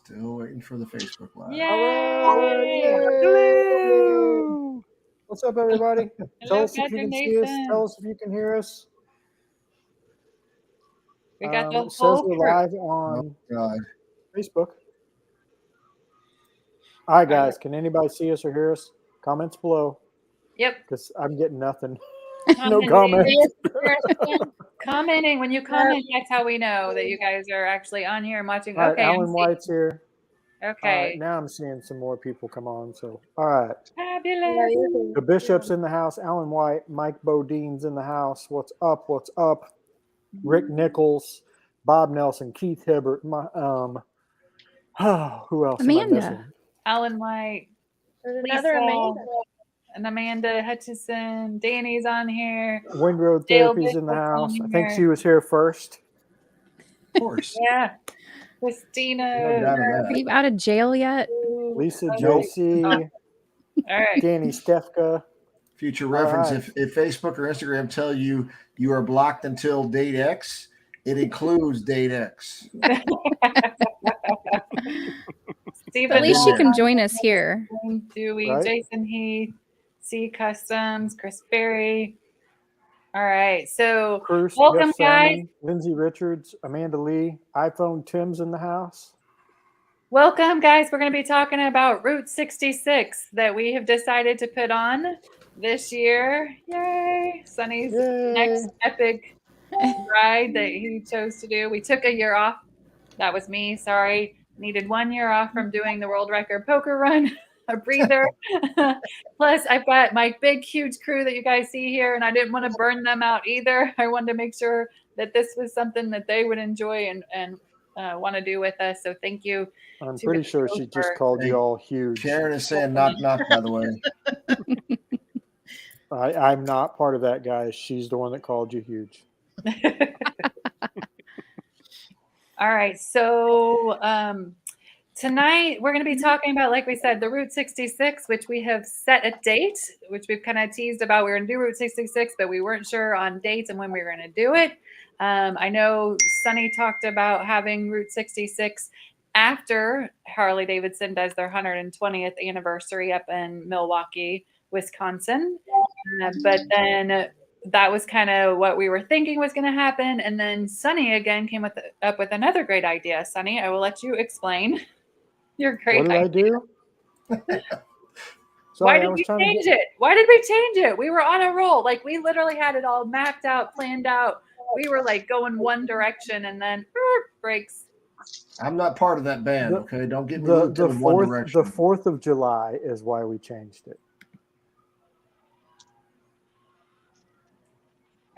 Still waiting for the Facebook Live. Yay! Hello. What's up, everybody? Tell Hello, us if you Patrick can see us. Nathan. Tell us if you can hear us. We got the It says whole we're crew. live Oh, on God. Facebook. All right, guys. Can anybody see us or hear us? Comments below, Yep. because I'm getting nothing. No comments. Commenting. When you comment, that's how we know that you guys are actually on here and watching. All right, Okay. Alan White's here. Okay. All right, now I'm seeing some more people come on. So, all right. Fabulous. The Bishop's in the house. Alan White, Mike Bodine's in the house. What's up? What's up? Rick Nichols, Bob Nelson, Keith Hibbert. Who else am I Amanda. missing? Alan White. There's Lisa, another Amanda. and Amanda Hutchison. Danny's on here. Windroad Dale Therapy's in the Bishop's on house. I think here. she was here first. Of course. Yeah. No Christina. doubt of Are that. you out of jail yet? Lisa Nope. JC, All right. Danny Stefka. Future reference, right. if Facebook or Instagram tell you you are blocked until date X, it includes date X. Stephen At least she can Moore, join us here. Dewey, Right. Jason Heath, C Customs, Chris Berry. All right. So Cruz, welcome, Jeff Salmon, Lindsay Richards, Amanda Lee, iPhone Tim's in the house. welcome, guys. We're going to be talking about Route 66 that we have decided to put on this year. Yay. Sonny's Yay. next epic ride that he chose to do. We took a year off. That was me. Sorry. Needed 1 year off from doing the world record poker run. A breather. Plus, I've got my big, huge crew that you guys see here, and I didn't want to burn them out either. I wanted to make sure that this was something that they would enjoy and want to do with us. So thank you. I'm to pretty the sure crew she just for- called you all huge. Karen is saying knock, knock, by the way. I'm not part of that, guys. She's the one that called you huge. All right. So tonight we're going to be talking about, like we said, the Route 66, which we have set a date, which we've kind of teased about. We were going to do Route 66, but we weren't sure on dates and when we were going to do it. I know Sonny talked about having Route 66 after Harley Davidson does their 120th anniversary up in Milwaukee, Wisconsin. But then that was kind of what we were thinking was going to happen. And then Sonny again came up with another great idea. Sonny, I will let you explain your great What did idea. I do? Why Sorry, I did was we trying to change it? Why did we change it? We were on a roll. Like, we literally had it all mapped out, planned out. We were like going one direction and then breaks. I'm not part of that band, The- okay? Don't get me the looped in one direction. the 4th of July is why we changed it.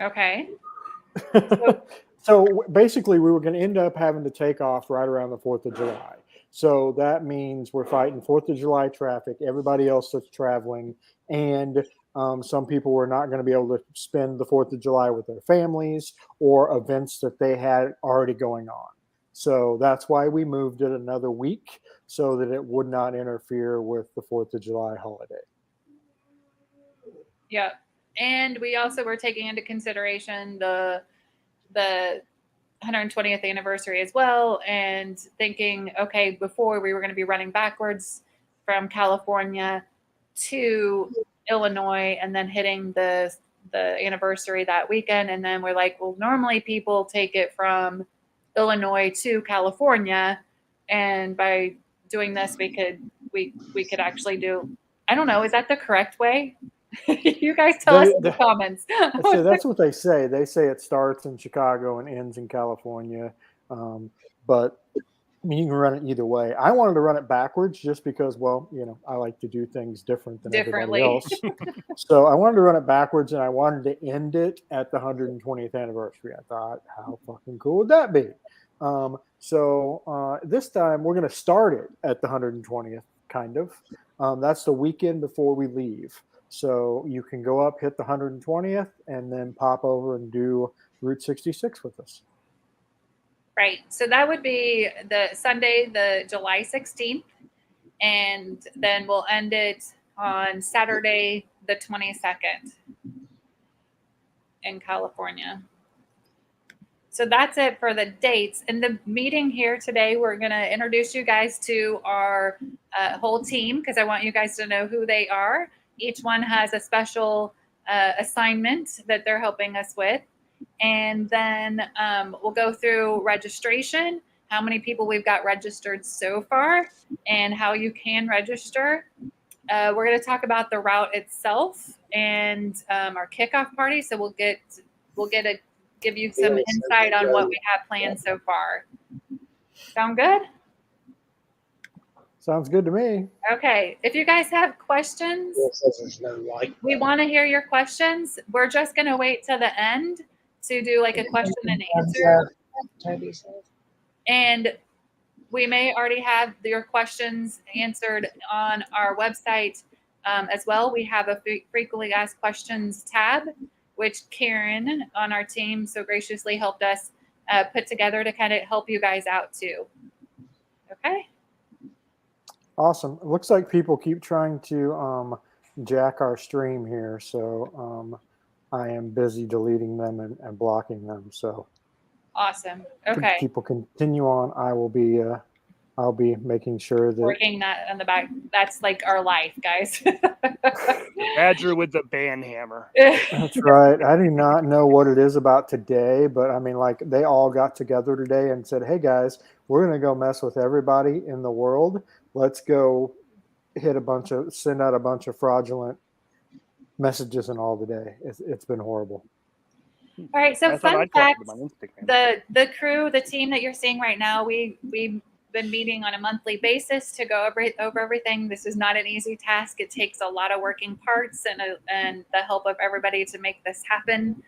Okay. So basically, we were going to end up having to take off right around the 4th of July. So that means we're fighting 4th of July traffic, everybody else that's traveling, and some people were not going to be able to spend the 4th of July with their families or events that they had already going on. So that's why we moved it another week so that it would not interfere with the 4th of July holiday. Yeah. And we also were taking into consideration the 120th anniversary as well, and thinking, okay, before we were going to be running backwards from California to Illinois and then hitting the anniversary that weekend. And then we're like, well, normally people take it from Illinois to California, and by doing this, we could actually do, I don't know, is that the correct way? You guys tell us in the comments. So that's what they say. They say it starts in Chicago and ends in California. But you can run it either way. I wanted to run it backwards just because, well, I like to do things different than everybody else. So I wanted to run it backwards, and I wanted to end it at the 120th anniversary. I thought, how fucking cool would that be? So this time we're going to start it at the 120th, kind of. That's the weekend before we leave. So you can go up, hit the 120th, and then pop over and do Route 66 with us. Right. So that would be the Sunday, the July 16th. And then we'll end it on Saturday, the 22nd in California. So that's it for the dates. In the meeting here today, we're going to introduce you guys to our whole team because I want you guys to know who they are. Each one has a special assignment that they're helping us with. And then we'll go through registration, how many people we've got registered so far, and how you can register. We're going to talk about the route itself and our kickoff party. So we'll give you some insight on what we have planned so far. Sound good? Sounds good to me. Okay. If you guys have questions, we want to hear your questions. We're just going to wait till the end to do like a question and answer. And we may already have your questions answered on our website as well. We have a frequently asked questions tab, which Karen on our team so graciously helped us put together to kind of help you guys out too. Okay. Awesome. It looks like people keep trying to jack our stream here. So I am busy deleting them and blocking them. So awesome. Okay. People continue on. I'll be making sure that working that on the back. That's like our life, guys. Badger with the band hammer. That's right. I do not know what it is about today, but I mean, like they all got together today and said, "Hey guys, we're going to go mess with everybody in the world. Let's go send out a bunch of fraudulent messages and all today." It's been horrible. All right. So fun fact, the crew, the team that you're seeing right now, we've been meeting on a monthly basis to go over everything. This is not an easy task. It takes a lot of working parts and the help of everybody to make this happen.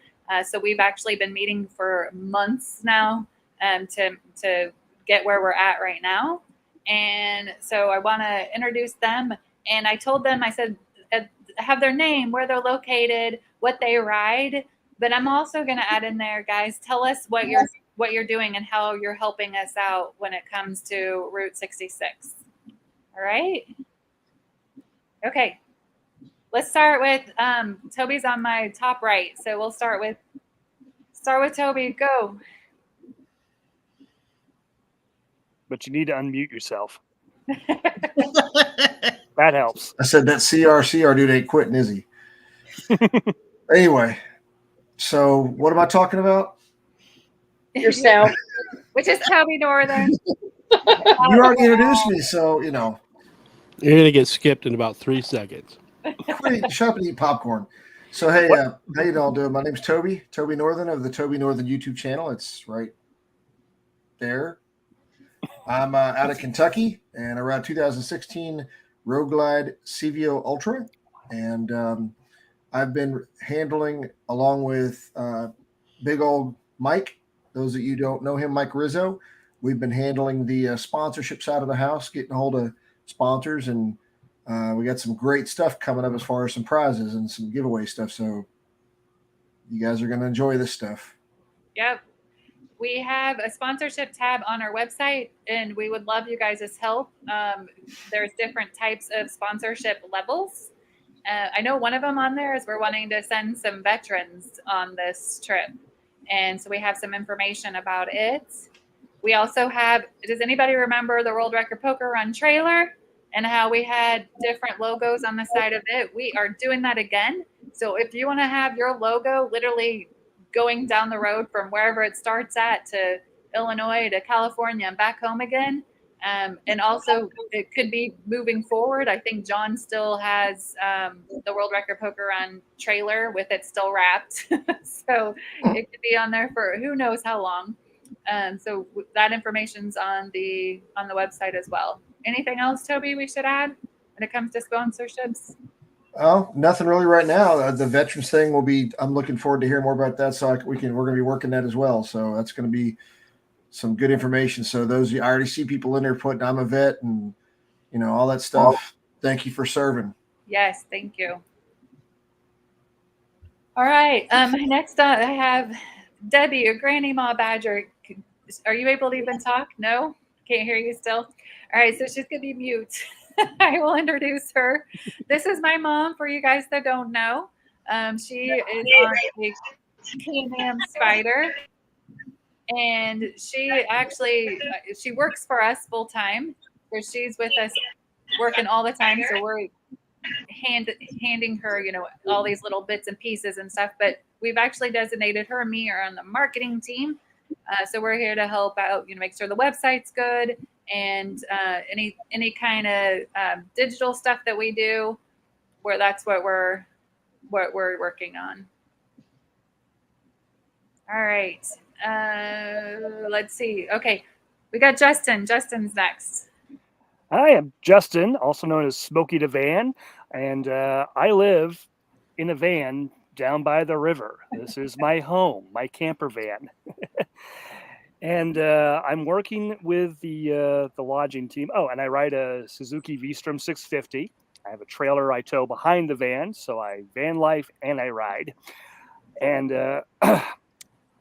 So we've actually been meeting for months now to get where we're at right now. And so I want to introduce them. And I told them, I said, have their name, where they're located, what they ride. But I'm also going to add in there, guys, tell us what you're doing and how you're helping us out when it comes to Route 66. All right. Okay. Let's start with Toby's on my top right. So we'll start with Toby. Go. But you need to unmute yourself. That helps. I said that CR dude ain't quitting, is he? Anyway, so what am I talking about? Yourself. Which is Toby Northern. You already introduced me, so you know. You're gonna get skipped in about 3 seconds. Shut up and eat popcorn. So hey, how you all doing? My name's Toby Northern of the Toby Northern YouTube channel. It's right there. I'm out of Kentucky, and around 2016 Road Glide CVO Ultra, and I've been handling along with big old Mike. Those of you who don't know him, Mike Rizzo, we've been handling the sponsorship side of the house, getting a hold of sponsors, and we got some great stuff coming up as far as some prizes and some giveaway stuff. So you guys are going to enjoy this stuff. Yep. We have a sponsorship tab on our website, and we would love you guys' help. There's different types of sponsorship levels. I know one of them on there is we're wanting to send some veterans on this trip. And so we have some information about it. We also have, does anybody remember the World Record Poker Run trailer and how we had different logos on the side of it? We are doing that again. So if you want to have your logo literally going down the road from wherever it starts at to Illinois to California and back home again. And also it could be moving forward. I think John still has the World Record Poker Run trailer with it still wrapped. So it could be on there for who knows how long. So that information's on the website as well. Anything else, Toby, we should add when it comes to sponsorships? Oh, nothing really right now. The veterans thing will be. I'm looking forward to hearing more about that. So we're going to be working that as well. So that's going to be some good information. So I already see people in there putting I'm a vet and all that stuff. Thank you for serving. Yes, thank you. All right. Next up, I have Debbie, your Granny Ma Badger. Are you able to even talk? No, can't hear you still. All right, so she's gonna be mute. I will introduce her. This is my mom. For you guys that don't know, she is on a Can-Am Spider. and she works for us full time. So she's with us working all the time. So we're handing her, all these little bits and pieces and stuff. But we've actually designated her and me are on the marketing team. So we're here to help out, make sure the website's good and any kind of digital stuff that we do, where that's what we're working on. All right. Let's see. Okay, we got Justin. Justin's next. I am Justin, also known as Smokey the Van, and I live in a van down by the river. This is my home, my camper van. And I'm working with the lodging team. Oh, and I ride a Suzuki V-Strom 650. I have a trailer I tow behind the van, so I van life and I ride. And a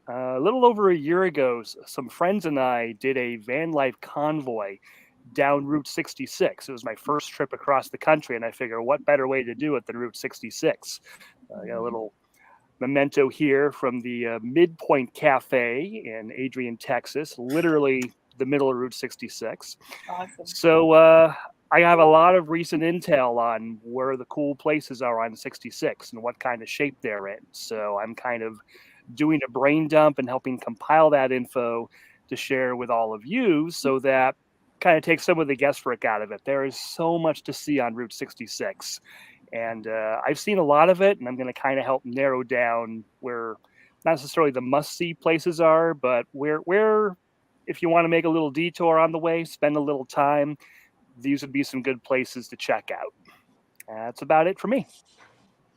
little over a year ago, some friends and I did a van life convoy down Route 66. It was my first trip across the country, and I figure what better way to do it than Route 66? I got a little memento here from the Midpoint Cafe in Adrian, Texas, literally the middle of Route 66. Awesome. So I have a lot of recent intel on where the cool places are on 66 and what kind of shape they're in. So I'm kind of doing a brain dump and helping compile that info to share with all of you so that kind of takes some of the guesswork out of it. There is so much to see on Route 66. And I've seen a lot of it, and I'm going to kind of help narrow down where not necessarily the must-see places are, but where if you want to make a little detour on the way, spend a little time, these would be some good places to check out. That's about it for me.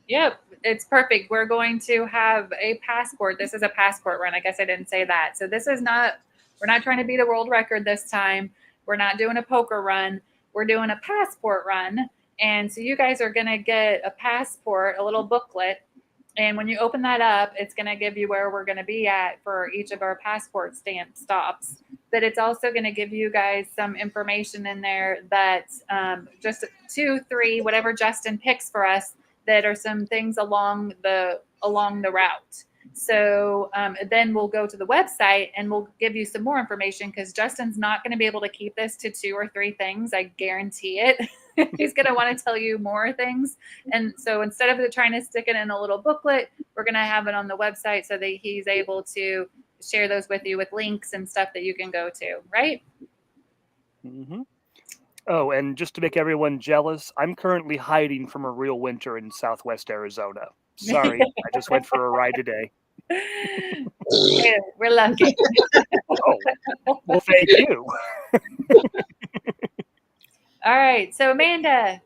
Yep, it's perfect. We're going to have a passport. This is a passport run. I guess I didn't say that. So we're not trying to beat a world record this time. We're not doing a poker run. We're doing a passport run. And so you guys are going to get a passport, a little booklet. And when you open that up, it's going to give you where we're going to be at for each of our passport stamp stops. But it's also going to give you guys some information in there that just 2, 3, whatever Justin picks for us, that are some things along the route. So then we'll go to the website and we'll give you some more information because Justin's not going to be able to keep this to 2 or 3 things. I guarantee it. He's going to want to tell you more things. And so instead of trying to stick it in a little booklet, we're going to have it on the website so that he's able to share those with you with links and stuff that you can go to, right? Mm-hmm. Oh, and just to make everyone jealous, I'm currently hiding from a real winter in Southwest Arizona. Sorry, I just went for a ride today. Yeah, we're lucky. Oh, well, thank you. All right, so Amanda.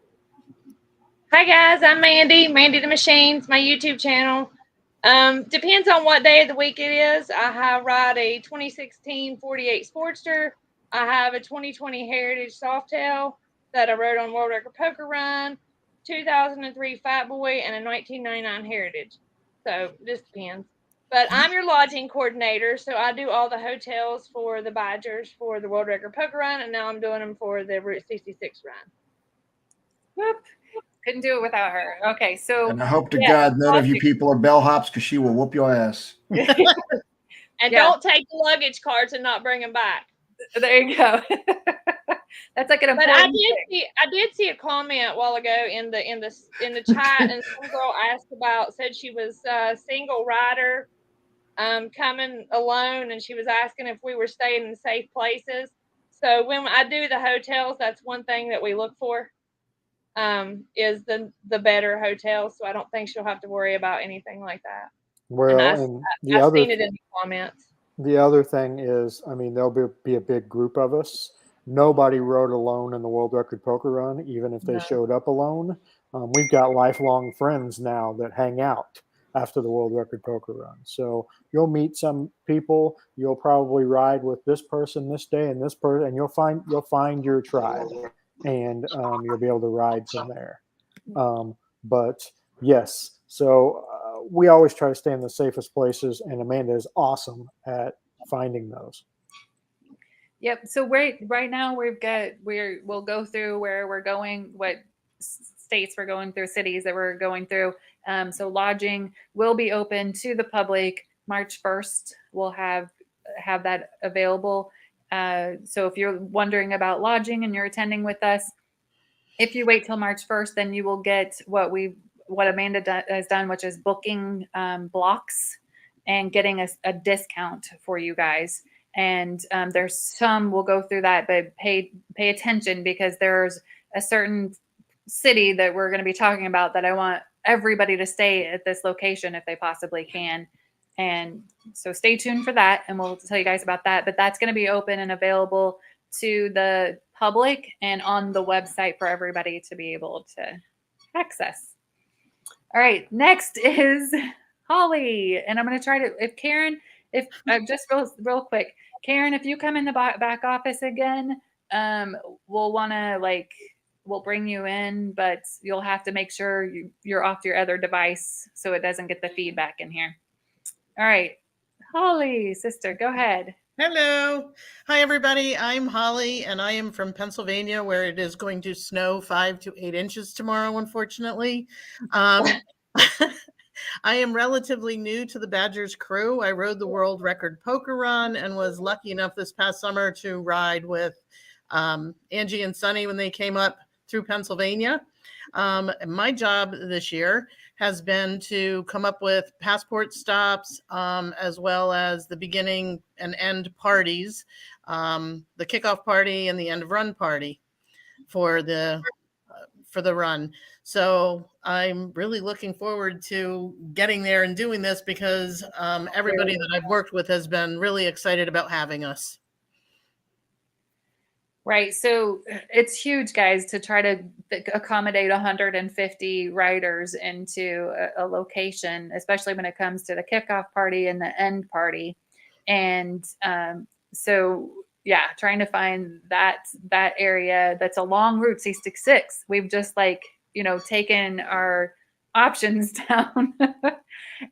Hi guys, I'm Mandy. Mandy the Machines, my YouTube channel. Depends on what day of the week it is. I ride a 2016 48 Sportster. I have a 2020 Heritage Softail that I rode on World Record Poker Run, 2003 Fat Boy, and a 1999 Heritage. So this depends. But I'm your lodging coordinator, so I do all the hotels for the Badgers for the World Record Poker Run, and now I'm doing them for the Route 66 run. Whoop. Couldn't do it without her. Okay, so and I hope to God none of you people are bellhops because she will whoop your ass. And don't take the luggage carts and not bring them back. There you go. That's like an important. But I did see a comment a while ago in the chat, and some girl said she was a single rider, coming alone, and she was asking if we were staying in safe places. So when I do the hotels, that's one thing that we look for. Is the better hotel, so I don't think she'll have to worry about anything like that. Well, I've seen it in the comments. The other thing is, I mean, there'll be a big group of us. Nobody rode alone in the World Record Poker Run, even if they showed up alone. We've got lifelong friends now that hang out after the World Record Poker Run. So you'll meet some people. You'll probably ride with this person this day and this person, and you'll find your tribe. And you'll be able to ride from there. But yes, so we always try to stay in the safest places, and Amanda is awesome at finding those. Yep. So right now we'll go through where we're going, what states we're going through, cities that we're going through. So lodging will be open to the public March 1st. We'll have have that available. So if you're wondering about lodging and you're attending with us, if you wait till March 1st, then you will get what Amanda has done, which is booking blocks and getting a discount for you guys. And there's some, we'll go through that, but pay attention, because there's a certain city that we're going to be talking about that I want everybody to stay at this location if they possibly can. And so stay tuned for that, and we'll tell you guys about that. But that's going to be open and available to the public and on the website for everybody to be able to access. All right, next is Holly, and I'm going to try to, if Karen, just real quick, Karen, if you come in the back office again, we'll want to we'll bring you in, but you'll have to make sure you're off your other device so it doesn't get the feedback in here. All right, Holly, sister, go ahead. Hello. Hi, everybody. I'm Holly, and I am from Pennsylvania, where it is going to snow 5 to 8 inches tomorrow, unfortunately. I am relatively new to the Badgers crew. I rode the world record poker run and was lucky enough this past summer to ride with Angie and Sunny when they came up through Pennsylvania. My job this year has been to come up with passport stops, as well as the beginning and end parties, the kickoff party and the end of run party for the run. So I'm really looking forward to getting there and doing this, because everybody that I've worked with has been really excited about having us. Right. So it's huge, guys, to try to accommodate 150 riders into a location, especially when it comes to the kickoff party and the end party. And so, yeah, trying to find that area that's along Route 66. We've just taken our options down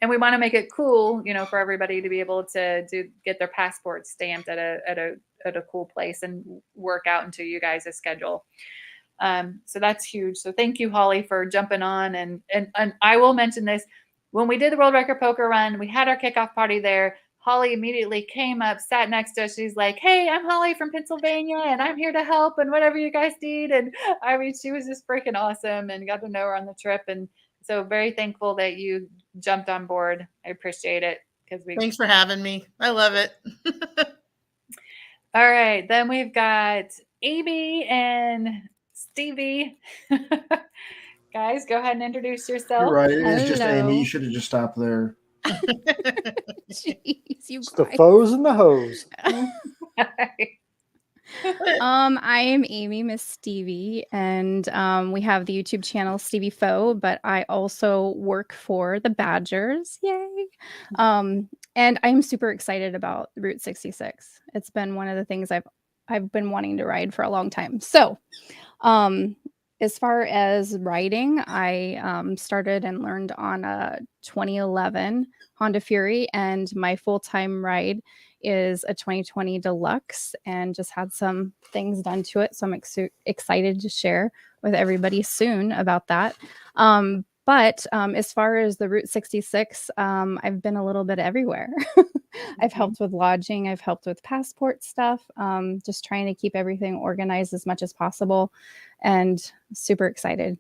and we want to make it cool, for everybody to be able to get their passports stamped at a cool place and work out into you guys' schedule. So that's huge. So thank you, Holly, for jumping on. And I will mention this. When we did the World Record Poker Run, we had our kickoff party there. Holly immediately came up, sat next to us. She's like, "Hey, I'm Holly from Pennsylvania, and I'm here to help and whatever you guys need." And I mean, she was just freaking awesome, and got to know her on the trip. And so very thankful that you jumped on board. I appreciate it. Thanks for having me. I love it. All right. Then we've got Amy and Stevie. Guys, go ahead and introduce yourself. You're right. It is just Amy. You should have just stopped there. Jeez, you It's the foes and the hoes. I am Amy, Miss Stevie, and we have the YouTube channel Stevie Foe, but I also work for the Badgers. Yay! And I'm super excited about Route 66. It's been one of the things I've been wanting to ride for a long time. So, as far as riding, I started and learned on a 2011 Honda Fury, and my full-time ride is a 2020 Deluxe, and just had some things done to it. So I'm excited to share with everybody soon about that. But as far as the Route 66, I've been a little bit everywhere. I've helped with lodging. I've helped with passport stuff, just trying to keep everything organized as much as possible, and super excited.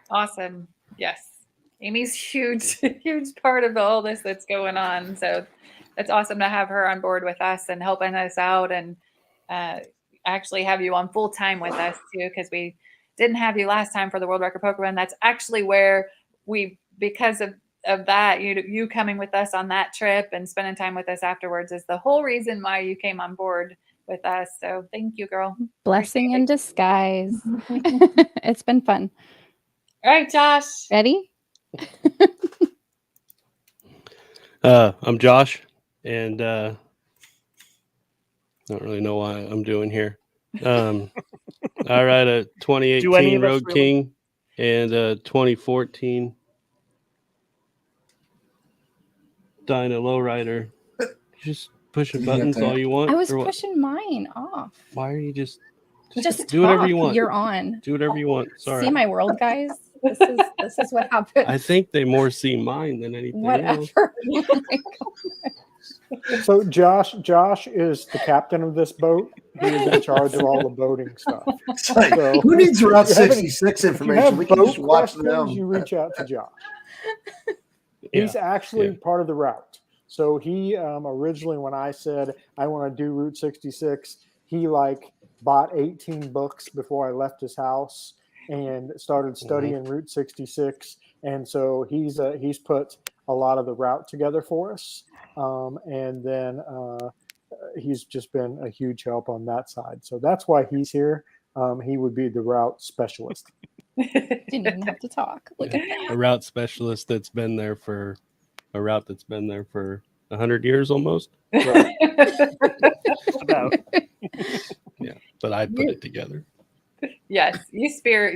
Awesome. Yes. Amy's huge part of all this that's going on. So it's awesome to have her on board with us and helping us out, and actually have you on full time with us too, because we didn't have you last time for the World Record Poker Run. That's actually where because of that, you coming with us on that trip and spending time with us afterwards is the whole reason why you came on board with us. So thank you, girl. Blessing in disguise. It's been fun. All right, Josh. Ready? I'm Josh, and I don't really know why I'm doing here. I ride a 2018 Road King and a 2014 Dyna Lowrider. Just pushing buttons all you want. I was pushing mine off. Why are you just do whatever you want? You're on. Do whatever you want. Sorry. See my world, guys. This is what happens. I think they more see mine than anything else. Whatever. Oh my gosh. So Josh is the captain of this boat. He is in charge of all the boating stuff. It's like, So, who needs Route if you have any- 66 If you information? have We can boat just watch questions, them. you reach out to Josh. Yeah. He's actually Yeah. part of the route. So he originally, when I said I want to do Route 66, he bought 18 books before I left his house and started studying Route 66. And so he's put a lot of the route together for us. And then he's just been a huge help on that side. So that's why he's here. He would be the route specialist. Didn't even have to talk. Look at that. A route specialist that's been there for 100 years almost. Right. Just about. Yeah, but I put it together. Yes, you're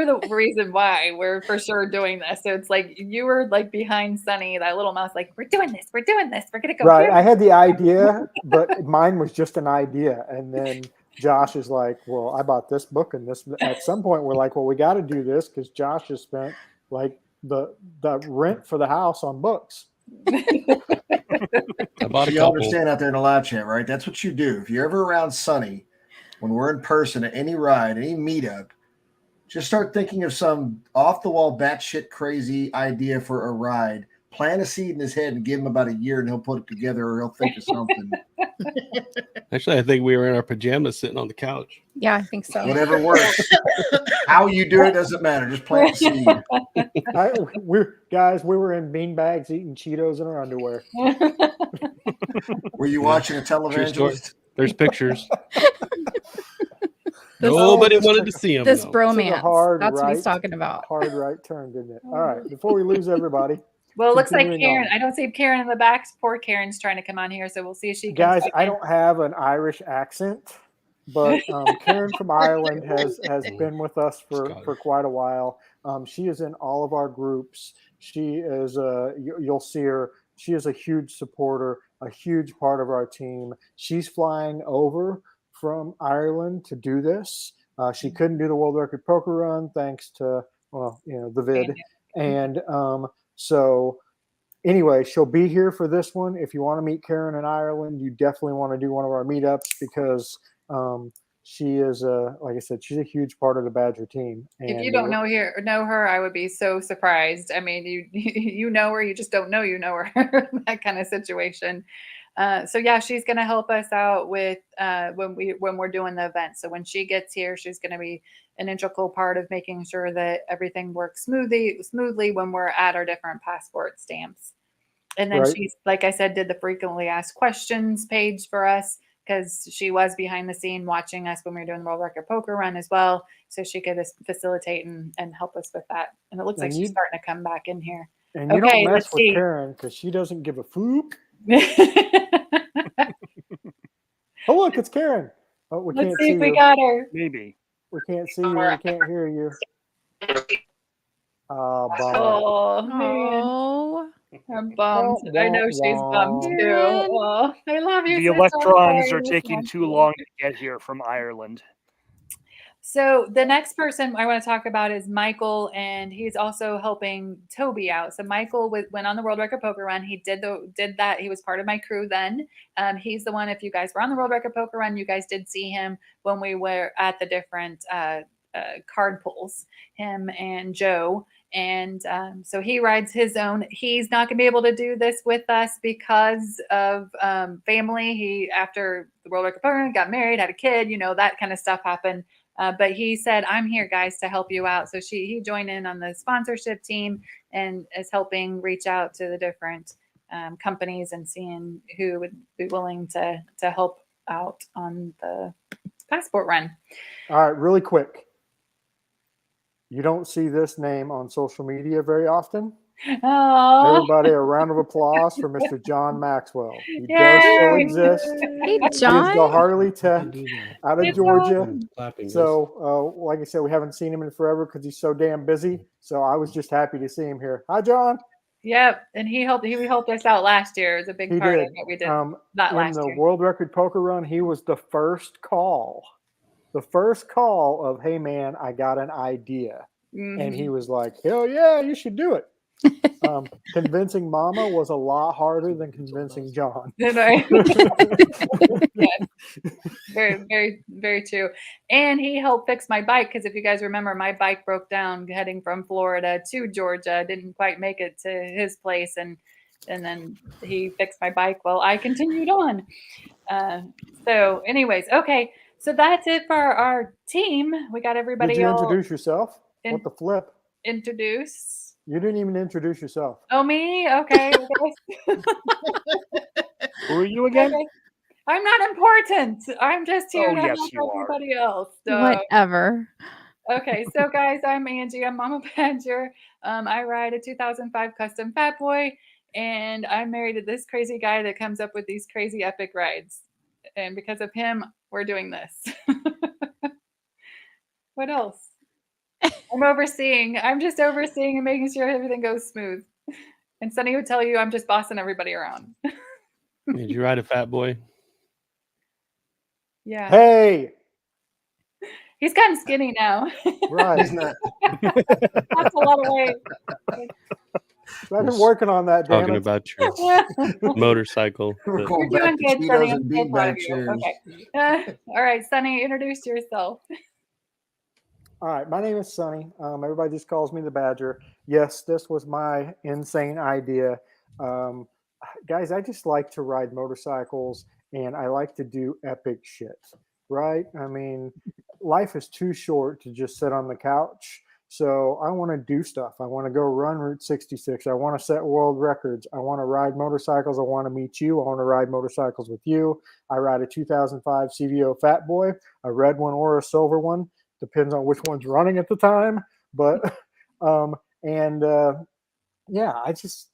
the reason why we're for sure doing this. So it's like you were like behind Sunny, that little mouse, like, we're doing this, we're gonna go. Right. I had the idea, but mine was just an idea. And then Josh is like, well, I bought this book and this. At some point, we're like, well, we got to do this because Josh has spent like the rent for the house on books. I bought a You couple. understand out there in the live chat, right? That's what you do. If you're ever around Sunny, when we're in person at any ride, any meetup, just start thinking of some off-the-wall, batshit crazy idea for a ride. Plant a seed in his head and give him about a year, and he'll put it together, or he'll think of something. Actually, I think we were in our pajamas sitting on the couch. Yeah, I think so. Whatever works. How you do it doesn't matter. Just plant the seed. We were in bean bags eating Cheetos in our underwear. Were you watching a televangelist? There's pictures. Nobody wanted to see him. This though. bromance. That's what he's talking about. Hard right turn, didn't it? All right. Before we lose everybody. Well, it looks like continuing Karen. on. I don't see Karen in the back. Poor Karen's trying to come on here, so we'll see if she. Guys, comes back I in. don't have an Irish accent, but Karen from Ireland has been with us for quite a while. She is in all of our groups. She is you'll see her. She is a huge supporter, a huge part of our team. She's flying over from Ireland to do this. She couldn't do the world record poker run thanks to the vid, and so anyway, she'll be here for this one. If you want to meet Karen in Ireland, you definitely want to do one of our meetups because she is, like I said, she's a huge part of the Badger team. And if you don't know her, I would be so surprised. I mean, you know her, you just don't know you know her, that kind of situation. So yeah, she's going to help us out with when we're doing the event. So when she gets here, she's going to be an integral part of making sure that everything works smoothly when we're at our different passport stamps. And then she's, like I said, did the frequently asked questions page for us because she was behind the scene watching us when we were doing the world record poker run as well. So she could facilitate and help us with that. And it looks like she's starting to come back in here. And you don't mess with Karen because she doesn't give a foop. Oh, look, it's Karen. Oh, we Let's can't see if we you. got her. Maybe. We can't see you. We can't hear you. Bummer. Oh, man. I'm bummed. I know she's bummed too. Oh, I love you. The electrons are taking too long to get here from Ireland. So the next person I want to talk about is Michael, and he's also helping Toby out. So Michael went on the world record poker run. He did that. He was part of my crew then. He's the one. If you guys were on the world record poker run, you guys did see him when we were at the different card pulls. Him and Joe. And so he rides his own. He's not going to be able to do this with us because of family. He, after the world record poker run, got married, had a kid, that kind of stuff happened. But he said, I'm here, guys, to help you out. So he joined in on the sponsorship team and is helping reach out to the different companies and seeing who would be willing to help out on the passport run. All right, really quick. You don't see this name on social media very often. Oh, everybody, a round of applause for Mr. John Maxwell. He does still exist. Hey, John. He's the Harley Tech out of Georgia. Awesome. So, like I said, we haven't seen him in forever because he's so damn busy. So I was just happy to see him here. Hi, John. Yep, and he helped us out last year. It was a big part of what we did. Not last year. In the year. World Record Poker Run, he was the first call. The first call of, hey, man, I got an idea. Mm-hmm. And he was like, hell yeah, you should do it. Convincing Mama was a lot harder than convincing John. Yes. Very, very, very true. And he helped fix my bike because if you guys remember, my bike broke down heading from Florida to Georgia. Didn't quite make it to his place, and then he fixed my bike while I continued on. So, anyways, okay. So that's it for our team. We got everybody. Did you all introduce yourself? What the flip? Introduce. You didn't even introduce yourself. Oh, me? Okay. Who are you again? Okay. I'm not important. I'm just here to yes, help you are. everybody else. So. Whatever. Okay, so guys, I'm Angie. I'm Mama Badger. I ride a 2005 custom Fat Boy, and I'm married to this crazy guy that comes up with these crazy epic rides. And because of him, we're doing this. What else? I'm just overseeing and making sure everything goes smooth. And Sunny would tell you I'm just bossing everybody around. Did you ride a Fat Boy? Yeah. Hey. He's gotten skinny now. Right. He's not. That's a lot of weight. I've been working on that. Talking about your motorcycle. We're You're going back doing to good, Cheetos Sunny. and I'm so proud of beanbag you. chairs. Okay. All right, Sunny, introduce yourself. All right, my name is Sunny. Everybody just calls me the Badger. Yes, this was my insane idea. Guys, I just like to ride motorcycles and I like to do epic shit, right? I mean, life is too short to just sit on the couch. So I want to do stuff. I want to go run Route 66. I want to set world records. I want to ride motorcycles. I want to meet you. I want to ride motorcycles with you. I ride a 2005 CVO Fat Boy, a red one or a silver one. Depends on which one's running at the time. But, yeah, I just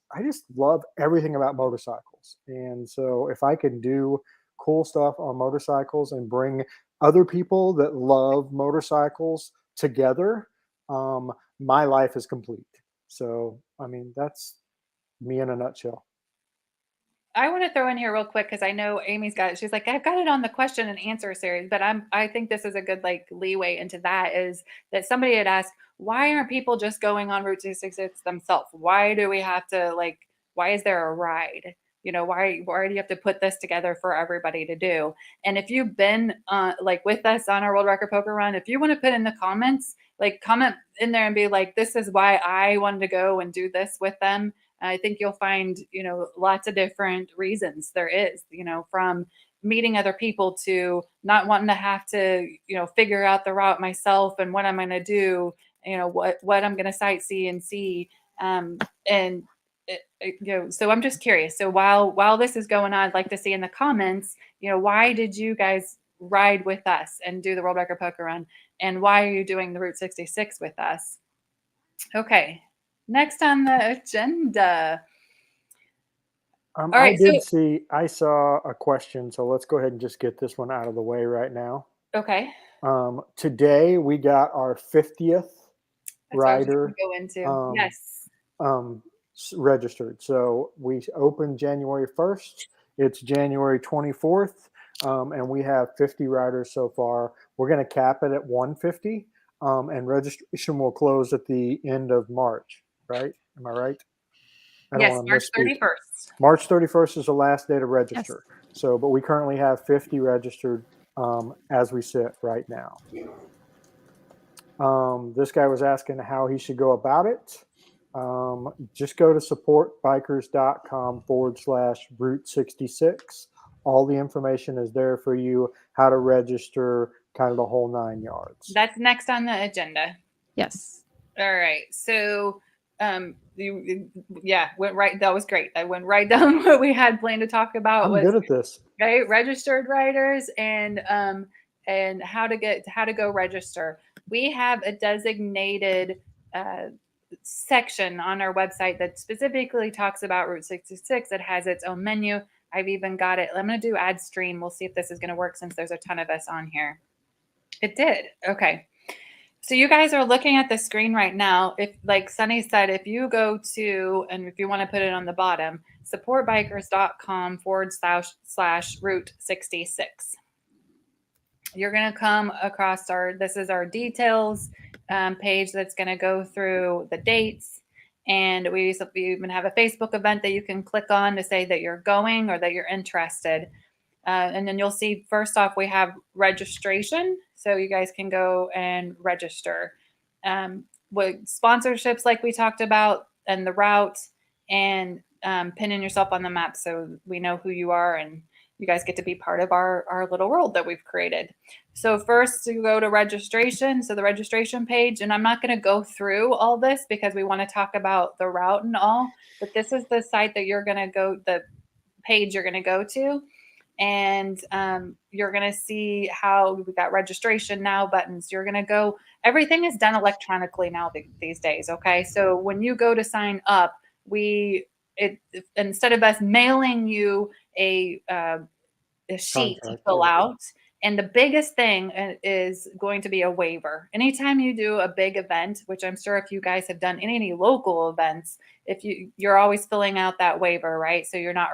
love everything about motorcycles. And so if I can do cool stuff on motorcycles and bring other people that love motorcycles together, my life is complete. So, I mean, that's me in a nutshell. I want to throw in here real quick because I know Amy's got it. She's like, I've got it on the question and answer series, but I think this is a good like leeway into that is that somebody had asked, why aren't people just going on Route 266 themselves? Why do we have to why is there a ride? You know, why do you have to put this together for everybody to do? And if you've been with us on our World Record Poker Run, if you want to put in the comments, comment in there and be like, this is why I wanted to go and do this with them. I think you'll find, lots of different reasons there is, from meeting other people to not wanting to have to, figure out the route myself and what I'm going to do, what I'm going to sightsee and see. So I'm just curious. So while this is going on, I'd like to see in the comments, why did you guys ride with us and do the World Record Poker Run? And why are you doing the Route 66 with us? Okay. Next on the agenda. I saw a question, so let's go ahead and just get this one out of the way right now. Okay. Today we got our 50th rider go into. Yes. Registered. So we opened January 1st. It's January 24th, and we have 50 riders so far. We're going to cap it at 150, and registration will close at the end of March. Right? Am I right? Yes, March 31st. March 31st is the last day to register. Yes. So, but we currently have 50 registered as we sit right now. This guy was asking how he should go about it. Just go to supportbikers.com/Route 66. All the information is there for you, how to register, kind of the whole 9 yards. That's next on the agenda. Yes. All right. So, went right. That was great. I went right down what we had planned to talk about. I'm good at this. Right, registered riders and how to go register. We have a designated section on our website that specifically talks about Route 66. It has its own menu. I've even got it. I'm going to do add stream. We'll see if this is going to work since there's a ton of us on here. It did. Okay. So you guys are looking at the screen right now. If, like Sunny said, if you go to, and if you want to put it on the bottom, supportbikers.com/Route 66. You're going to come across this is our details page that's going to go through the dates And we even have a Facebook event that you can click on to say that you're going or that you're interested. And then you'll see, first off, we have registration. So you guys can go and register. With sponsorships, like we talked about, and the route, and pinning yourself on the map so we know who you are and you guys get to be part of our little world that we've created. So first you go to registration. So the registration page, and I'm not going to go through all this because we want to talk about the route and all, but this is the site that you're going to go, the page you're going to go to. And you're going to see how we've got registration now buttons. You're going to go, everything is done electronically now these days. Okay. So when you go to sign up, instead of us mailing you a sheet to fill out, and the biggest thing is going to be a waiver. Anytime you do a big event, which I'm sure if you guys have done any local events, if you're always filling out that waiver, right? So you're not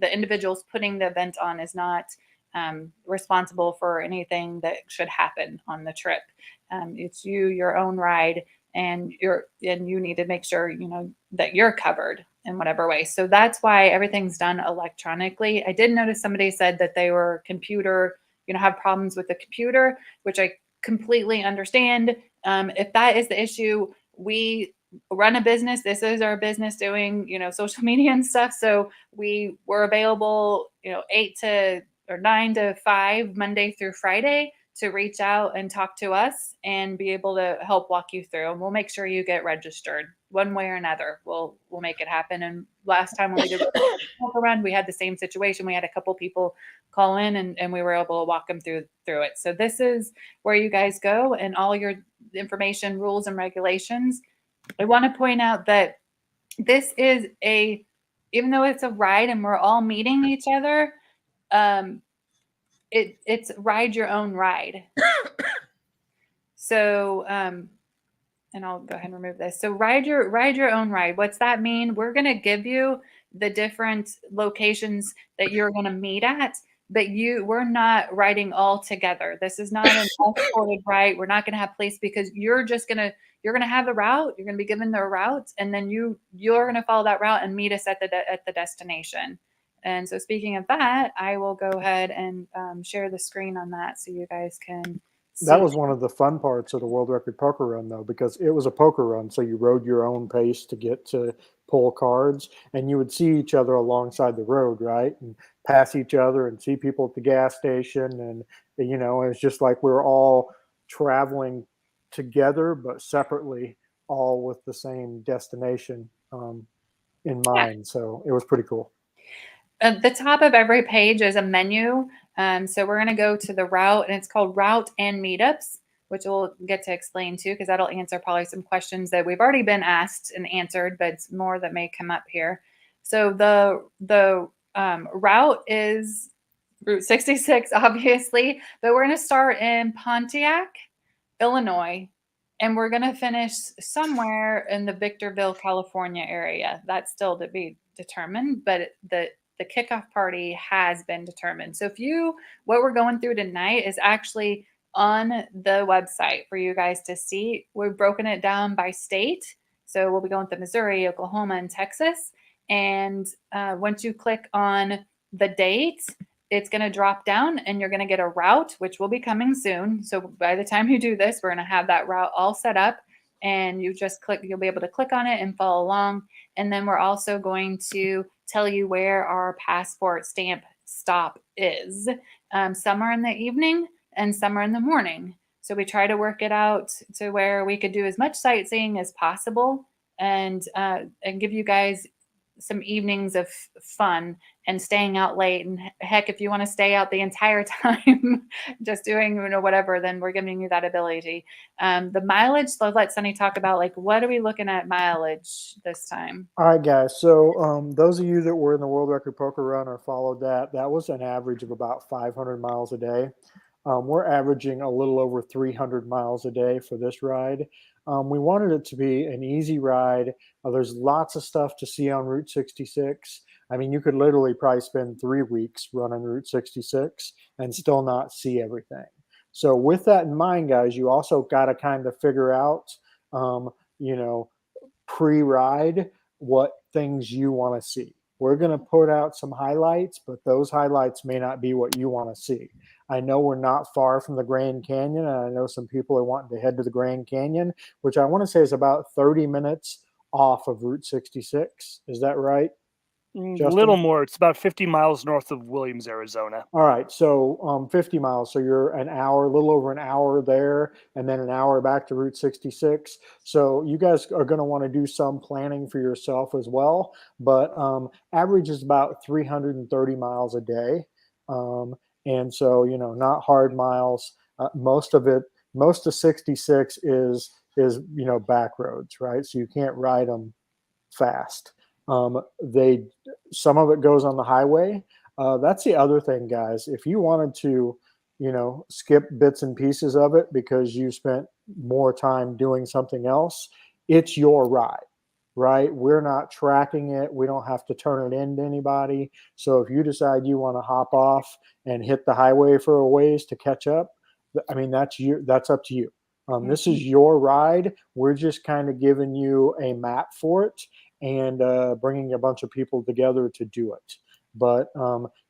the individuals putting the event on is not responsible for anything that should happen on the trip. It's your own ride, and you need to make sure that you're covered in whatever way. So that's why everything's done electronically. I did notice somebody said that they were have problems with the computer, which I completely understand. If that is the issue, we run a business. This is our business doing, social media and stuff. So we're available, 9 to 5, Monday through Friday, to reach out and talk to us and be able to help walk you through. And we'll make sure you get registered one way or another. We'll make it happen. And last time when we did the run, we had the same situation. We had a couple people call in and we were able to walk them through it. So this is where you guys go, and all your information, rules, and regulations. I want to point out that this is even though it's a ride and we're all meeting each other, it's ride your own ride. So, and I'll go ahead and remove this. So ride your own ride. What's that mean? We're going to give you the different locations that you're going to meet at, but we're not riding all together. This is not an escorted ride. We're not going to have place, because you're going to have the route. You're going to be given the route, and then you're going to follow that route and meet us at the destination. And so speaking of that, I will go ahead and share the screen on that so you guys can see. That was one of the fun parts of the World Record Poker Run, though, because it was a poker run. So you rode your own pace to get to pull cards, and you would see each other alongside the road, right? And pass each other and see people at the gas station. And, it's just like we're all traveling together, but separately, all with the same destination in mind. So it was pretty cool. At the top of every page is a menu. So we're going to go to the route, and it's called Route and Meetups, which we'll get to explain too, because that'll answer probably some questions that we've already been asked and answered, but it's more that may come up here. So the route is Route 66, obviously, but we're going to start in Pontiac, Illinois, and we're going to finish somewhere in the Victorville, California area. That's still to be determined, but the kickoff party has been determined. So what we're going through tonight is actually on the website for you guys to see. We've broken it down by state. So we'll be going to Missouri, Oklahoma, and Texas. And once you click on the date, it's going to drop down and you're going to get a route, which will be coming soon. So by the time you do this, we're going to have that route all set up, and you'll be able to click on it and follow along. And then we're also going to tell you where our passport stamp stop is. Some are in the evening and some are in the morning. So we try to work it out to where we could do as much sightseeing as possible and give you guys some evenings of fun and staying out late. And heck, if you want to stay out the entire time just doing whatever, then we're giving you that ability. The mileage, so let Sunny talk about what are we looking at mileage this time? All right, guys. So those of you that were in the World Record Poker Run or followed that was an average of about 500 miles a day. We're averaging a little over 300 miles a day for this ride. We wanted it to be an easy ride. There's lots of stuff to see on Route 66. I mean, you could literally probably spend 3 weeks running Route 66 and still not see everything. So with that in mind, guys, you also got to kind of figure out, pre-ride what things you want to see. We're going to put out some highlights, but those highlights may not be what you want to see. I know we're not far from the Grand Canyon, and I know some people are wanting to head to the Grand Canyon, which I want to say is about 30 minutes off of Route 66. Is that right? A Justin? little more. It's about 50 miles north of Williams, Arizona. All right, so 50 miles. So you're an hour, a little over an hour there, and then an hour back to Route 66. So you guys are going to want to do some planning for yourself as well. But average is about 330 miles a day, and so not hard miles. Most of 66 is back roads, right? So you can't ride them fast. Some of it goes on the highway. That's the other thing, guys. If you wanted to, skip bits and pieces of it because you spent more time doing something else, it's your ride, right? We're not tracking it. We don't have to turn it in to anybody. So if you decide you want to hop off and hit the highway for a ways to catch up, I mean, that's up to you. This is your ride. We're just kind of giving you a map for it and bringing a bunch of people together to do it. But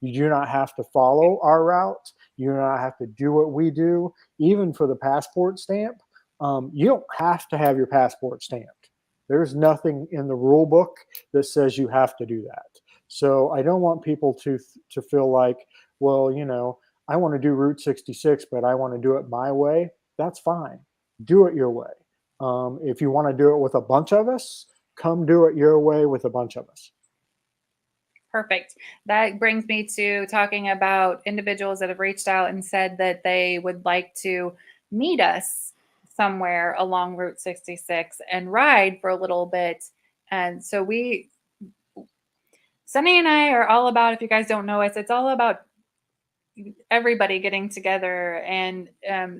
you do not have to follow our route. You do not have to do what we do. Even for the passport stamp, you don't have to have your passport stamped. There's nothing in the rule book that says you have to do that. So I don't want people to feel like, well, I want to do Route 66, but I want to do it my way. That's fine. Do it your way. If you want to do it with a bunch of us, come do it your way with a bunch of us. Perfect. That brings me to talking about individuals that have reached out and said that they would like to meet us somewhere along Route 66 and ride for a little bit. And so Sunny and I are all about, if you guys don't know us, it's all about everybody getting together. And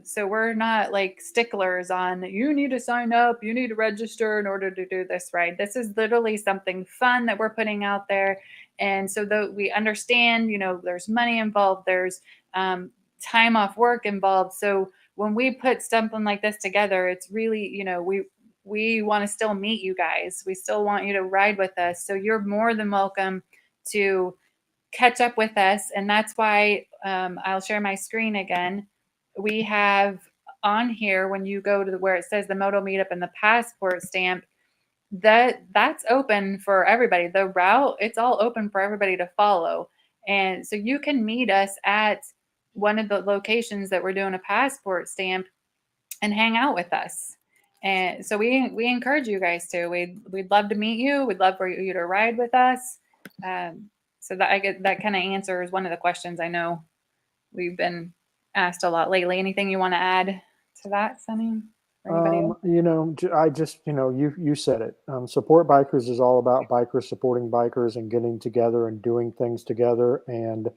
so we're not like sticklers on, you need to sign up, you need to register in order to do this ride. This is literally something fun that we're putting out there. And so that we understand, there's money involved, there's time off work involved. So when we put something like this together, it's really, we want to still meet you guys. We still want you to ride with us. So you're more than welcome to catch up with us. And that's why I'll share my screen again. We have on here, when you go to where it says the Moto Meetup and the passport stamp, that's open for everybody. The route, it's all open for everybody to follow. And so you can meet us at one of the locations that we're doing a passport stamp and hang out with us. And so we encourage you guys to. We'd love to meet you. We'd love for you to ride with us. So that kind of answers one of the questions I know we've been asked a lot lately. Anything you want to add to that, Sunny? I just, you said it. Support Bikers is all about bikers supporting bikers and getting together and doing things together and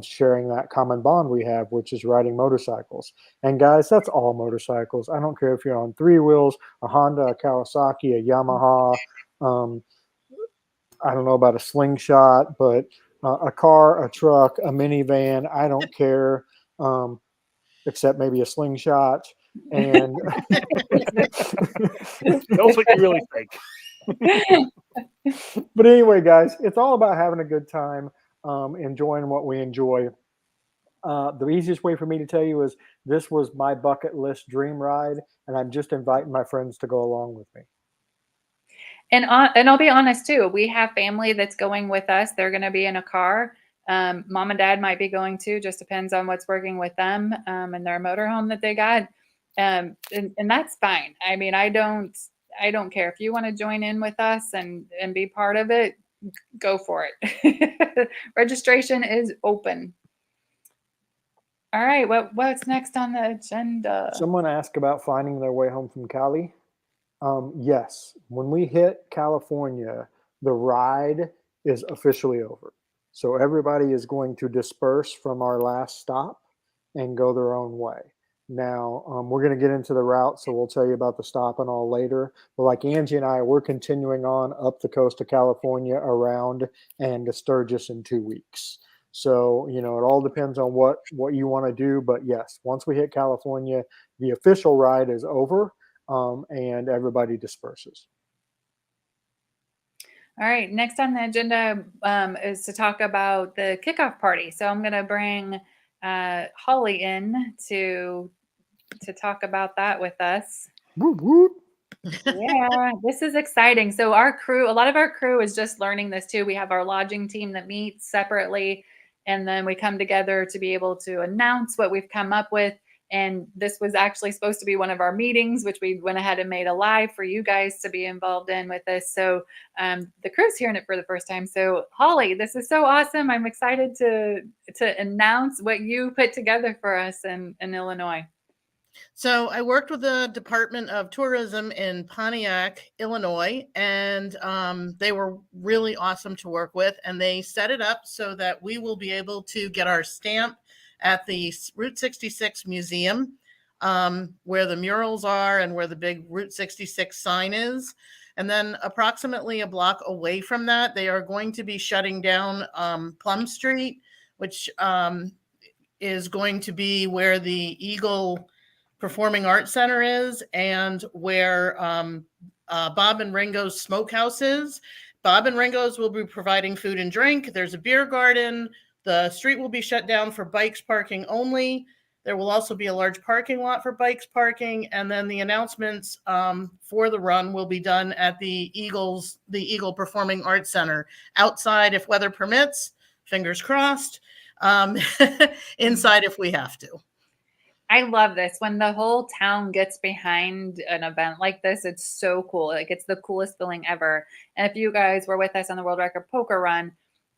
sharing that common bond we have, which is riding motorcycles. And guys, that's all motorcycles. I don't care if you're on 3 wheels, a Honda, a Kawasaki, a Yamaha. I don't know about a slingshot, but a car, a truck, a minivan, I don't care, except maybe a slingshot. And that's what you really think. But anyway, guys, it's all about having a good time, enjoying what we enjoy. The easiest way for me to tell you is this was my bucket list dream ride, and I'm just inviting my friends to go along with me. And I'll be honest too. We have family that's going with us. They're going to be in a car. Mom and dad might be going too. Just depends on what's working with them and their motorhome that they got. And that's fine. I mean, I don't care if you want to join in with us and be part of it. Go for it. Registration is open. All right. What's next on the agenda? Someone asked about finding their way home from Cali. Yes, when we hit California, the ride is officially over. So everybody is going to disperse from our last stop and go their own way. Now, we're going to get into the route, so we'll tell you about the stop and all later. But like Angie and I, we're continuing on up the coast of California around and to Sturgis in 2 weeks. So, it all depends on what you want to do. But yes, once we hit California, the official ride is over. And everybody disperses. All right. Next on the agenda is to talk about the kickoff party. So I'm going to bring Holly in to talk about that with us. Whoop, whoop. Yeah, this is exciting. So our crew, a lot of our crew is just learning this too. We have our lodging team that meets separately, and then we come together to be able to announce what we've come up with. And this was actually supposed to be one of our meetings, which we went ahead and made a live for you guys to be involved in with this. So the crew's hearing it for the first time. So Holly, this is so awesome. I'm excited to announce what you put together for us in Illinois. So I worked with the Department of Tourism in Pontiac, Illinois, and they were really awesome to work with. And they set it up so that we will be able to get our stamp at the Route 66 Museum, where the murals are and where the big Route 66 sign is. And then approximately a block away from that, they are going to be shutting down Plum Street, which is going to be where the Eagle Performing Arts Center is, and where Bob and Ringo's Smokehouse is. Bob and Ringo's will be providing food and drink. There's a beer garden. The street will be shut down for bikes parking only. There will also be a large parking lot for bikes parking. And then the announcements for the run will be done at the Eagle Performing Arts Center outside if weather permits, fingers crossed, inside if we have to. I love this. When the whole town gets behind an event like this, it's so cool. Like, it's the coolest feeling ever. And if you guys were with us on the World Record Poker Run,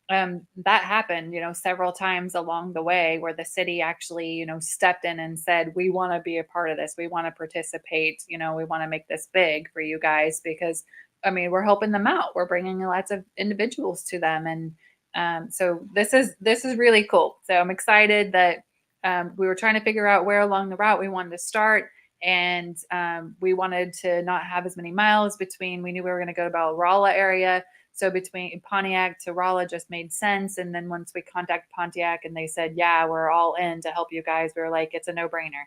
that happened, several times along the way where the city actually, stepped in and said, we want to be a part of this. We want to participate. We want to make this big for you guys because, we're helping them out. We're bringing lots of individuals to them. And so this is really cool. So I'm excited that we were trying to figure out where along the route we wanted to start. And we wanted to not have as many miles between. We knew we were going to go to the Rolla area. So between Pontiac to Rolla just made sense. And then once we contacted Pontiac and they said, yeah, we're all in to help you guys, we were like, it's a no-brainer.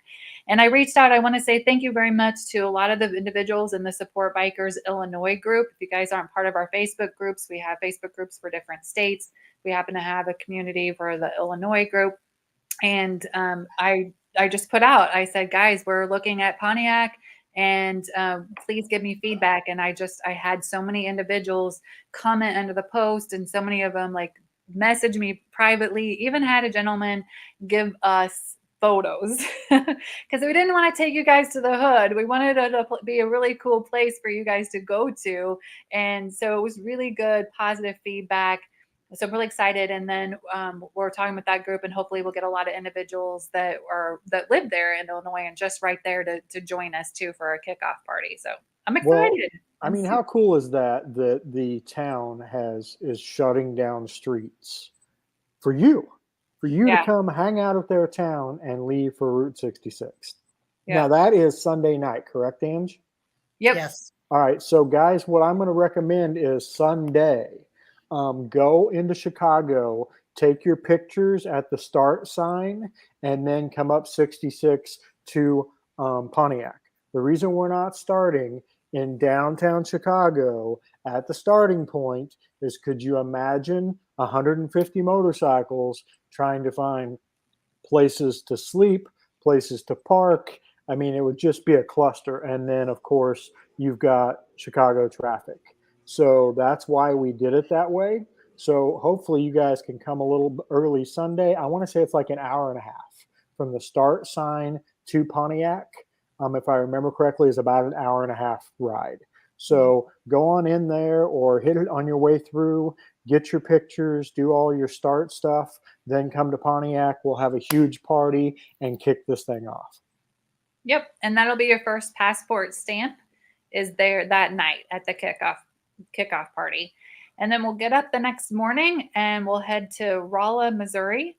And I reached out. I want to say thank you very much to a lot of the individuals in the Support Bikers Illinois group. If you guys aren't part of our Facebook groups, we have Facebook groups for different states. We happen to have a community for the Illinois group. And I just put out, I said, guys, we're looking at Pontiac, and please give me feedback. And I had so many individuals comment under the post, and so many of them message me privately, even had a gentleman give us photos because we didn't want to take you guys to the hood. We wanted it to be a really cool place for you guys to go to. And so it was really good, positive feedback. So I'm really excited. And then we're talking with that group, and hopefully we'll get a lot of individuals that live there in Illinois and just right there to join us too for a kickoff party. So I'm excited. Well, how cool is that the town is shutting down streets for you to come hang out at their town and leave for Route 66. Yeah. Now that is Sunday night, correct, Ange? Yep. Yes. All right. So guys, what I'm going to recommend is Sunday. Go into Chicago, take your pictures at the start sign, and then come up 66 to Pontiac. The reason we're not starting in downtown Chicago at the starting point is, could you imagine 150 motorcycles trying to find places to sleep, places to park? It would just be a cluster. And then, of course, you've got Chicago traffic. So that's why we did it that way. So hopefully you guys can come a little early Sunday. I want to say it's like an hour and a half from the start sign to Pontiac. If I remember correctly, is about an hour and a half ride. So go on in there or hit it on your way through, get your pictures, do all your start stuff, then come to Pontiac. We'll have a huge party and kick this thing off. Yep. And that'll be your first passport stamp is there that night at the kickoff party. And then we'll get up the next morning and we'll head to Rolla, Missouri,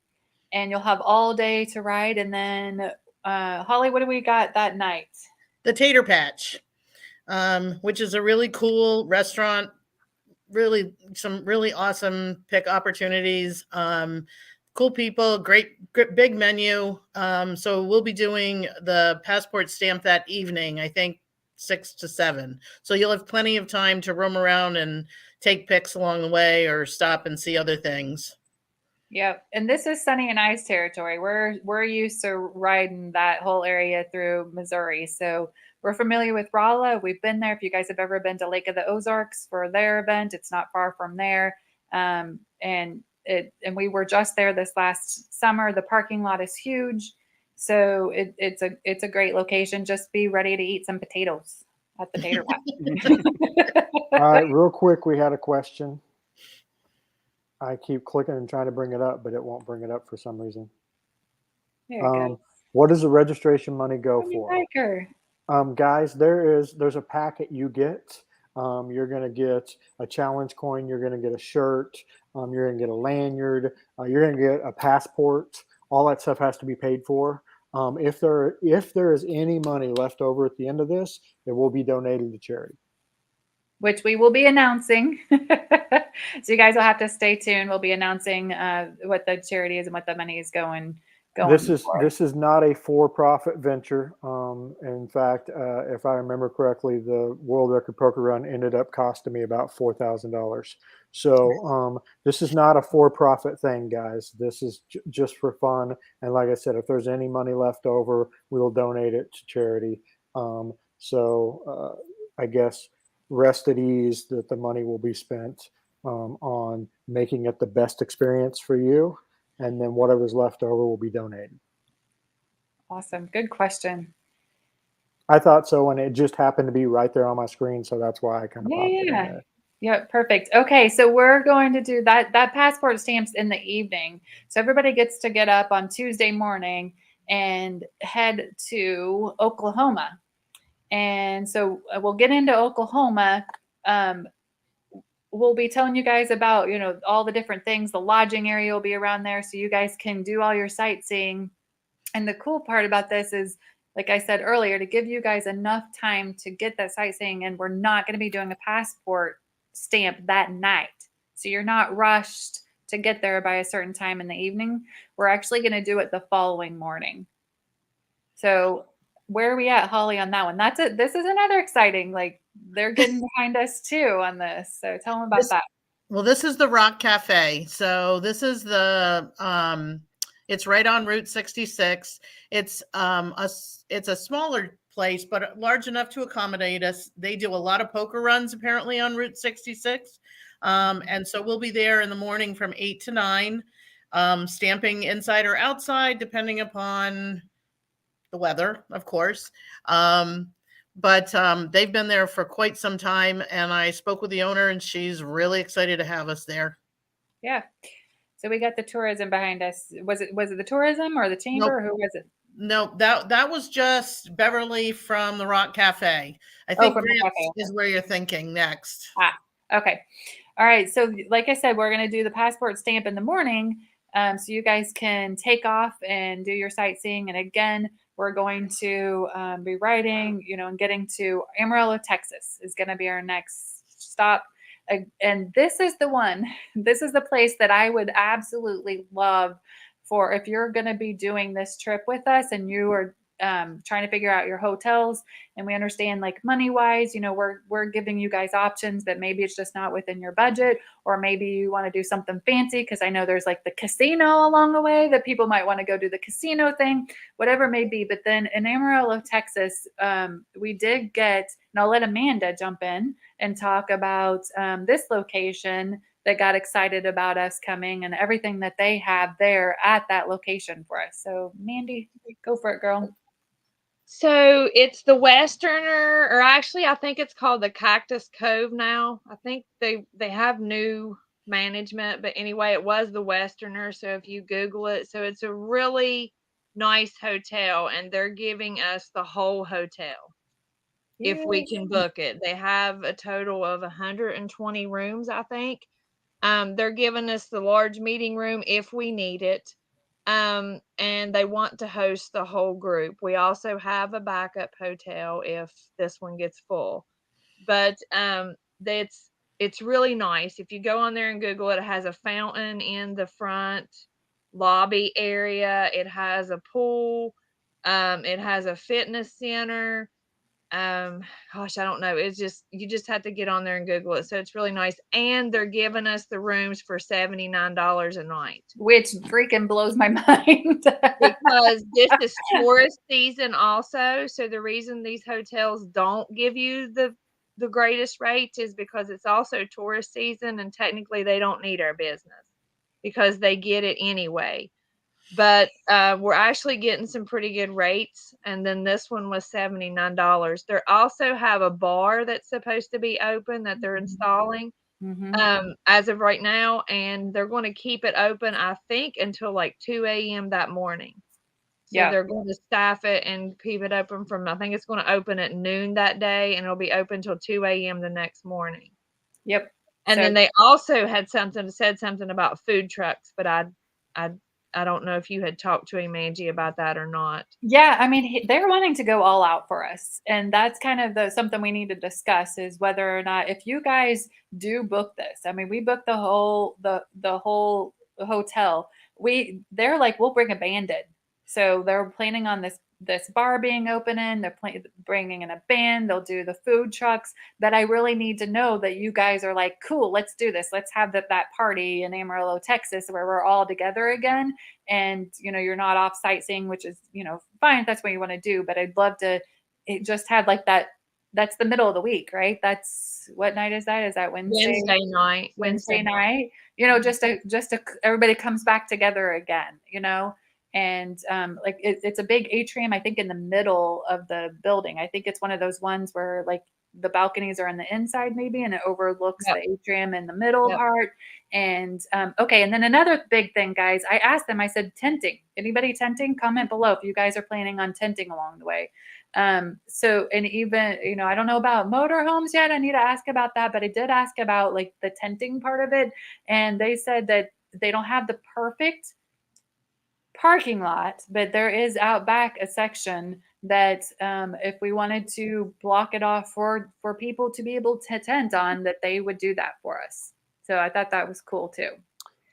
and you'll have all day to ride. And then Holly, what do we got that night? The Tater Patch, which is a really cool restaurant, really some really awesome pick opportunities, cool people, great big menu. So we'll be doing the passport stamp that evening, I think 6 to 7. So you'll have plenty of time to roam around and take pics along the way or stop and see other things. Yep. And this is Sunny and I's territory. We're used to riding that whole area through Missouri. So we're familiar with Rolla. We've been there. If you guys have ever been to Lake of the Ozarks for their event, it's not far from there. And we were just there this last summer. The parking lot is huge. So it's a great location. Just be ready to eat some potatoes at the tater pot. All right, real quick, we had a question. I keep clicking and trying to bring it up, but it won't bring it up for some reason. There you go. What does the registration money go for? Hiker. Guys, there's a packet you get. You're going to get a challenge coin. You're going to get a shirt. You're going to get a lanyard. You're going to get a passport. All that stuff has to be paid for. If there is any money left over at the end of this, it will be donated to charity, which we will be announcing. So you guys will have to stay tuned. We'll be announcing what the charity is and what the money is going. This is not a for-profit venture. In fact, if I remember correctly, the World Record Poker Run ended up costing me about $4,000. So this is not a for-profit thing, guys. This is just for fun. And like I said, if there's any money left over, we will donate it to charity. I guess rest at ease that the money will be spent on making it the best experience for you. And then whatever's left over will be donated. Awesome. Good question. I thought so, and it just happened to be right there on my screen, so that's why I kind of popped it in there. Yeah, perfect. Okay, so we're going to do that passport stamps in the evening. So everybody gets to get up on Tuesday morning and head to Oklahoma. And so we'll get into Oklahoma. We'll be telling you guys about, all the different things. The lodging area will be around there, so you guys can do all your sightseeing. And the cool part about this is, like I said earlier, to give you guys enough time to get that sightseeing, and we're not going to be doing a passport stamp that night. So you're not rushed to get there by a certain time in the evening. We're actually going to do it the following morning. So where are we at, Holly, on that one? That's it. This is another exciting, they're getting behind us too on this. So tell them about that. Well, this is the Rock Cafe. So this is it's right on Route 66. It's a smaller place, but large enough to accommodate us. They do a lot of poker runs apparently on Route 66. And so we'll be there in the morning from 8 to 9, stamping inside or outside, depending upon the weather, of course. But they've been there for quite some time, and I spoke with the owner, and she's really excited to have us there. Yeah. So we got the tourism behind us. Was it the tourism or the chamber? Nope. Or who was it? No, that was just Beverly from the Rock Cafe. I think is where you're thinking next. Okay. All right. So like I said, we're going to do the passport stamp in the morning, so you guys can take off and do your sightseeing. And again, we're going to be riding, and getting to Amarillo, Texas is going to be our next stop. And this is the one. This is the place that I would absolutely love for if you're going to be doing this trip with us and you are trying to figure out your hotels, and we understand money wise, we're giving you guys options that maybe it's just not within your budget, or maybe you want to do something fancy, because I know there's the casino along the way that people might want to go do the casino thing, whatever it may be. But then in Amarillo, Texas, we did get, and I'll let Amanda jump in and talk about this location that got excited about us coming and everything that they have there at that location for us. So Mandy, go for it, girl. So it's the Westerner, or actually I think it's called the Cactus Cove now. I think they have new management, but anyway, it was the Westerner. So if you Google it, so it's a really nice hotel, and they're giving us the whole hotel. If we can book it. They have a total of 120 rooms, I think. They're giving us the large meeting room if we need it. And they want to host the whole group. We also have a backup hotel if this one gets full. But it's really nice. If you go on there and Google it, it has a fountain in the front lobby area. It has a pool. It has a fitness center. gosh, I don't know. It's just, you just have to get on there and Google it. So it's really nice. And they're giving us the rooms for $79 a night. Which freaking blows my mind. Because this is tourist season also. So the reason these hotels don't give you the greatest rates is because it's also tourist season, and technically they don't need our business because they get it anyway. But we're actually getting some pretty good rates. And then this one was $79. They also have a bar that's supposed to be open that they're installing as of right now. And they're going to keep it open, I think, until like 2 a.m. that morning. So they're going to staff it and keep it open from, I think it's going to open at noon that day, and it'll be open till 2 a.m. the next morning. Yep. And then they also had said something about food trucks, but I don't know if you had talked to him, Angie, about that or not. Yeah, I mean, they're wanting to go all out for us, and that's kind of something we need to discuss is whether or not, if you guys do book this. I mean, we booked the whole hotel. They're like, we'll bring a band in. So they're planning on this bar being open in. They're bringing in a band. They'll do the food trucks. But I really need to know that you guys are like, cool, let's do this. Let's have that party in Amarillo, Texas, where we're all together again. And, you're not off sightseeing, which is, fine if that's what you want to do. But I'd love to just have like that. That's the middle of the week, right? That's what night is that? Is that Wednesday? Wednesday night. Just everybody comes back together again, And like it's a big atrium, I think, in the middle of the building. I think it's one of those ones where like the balconies are on the inside maybe, and it overlooks the atrium in the middle part. And okay, and then another big thing, guys, I asked them, I said, tenting. Anybody tenting? Comment below if you guys are planning on tenting along the way. So, and even, I don't know about motorhomes yet. I need to ask about that, but I did ask about like the tenting part of it. And they said that they don't have the perfect parking lot, but there is out back a section that if we wanted to block it off for people to be able to tent on, that they would do that for us. So I thought that was cool too.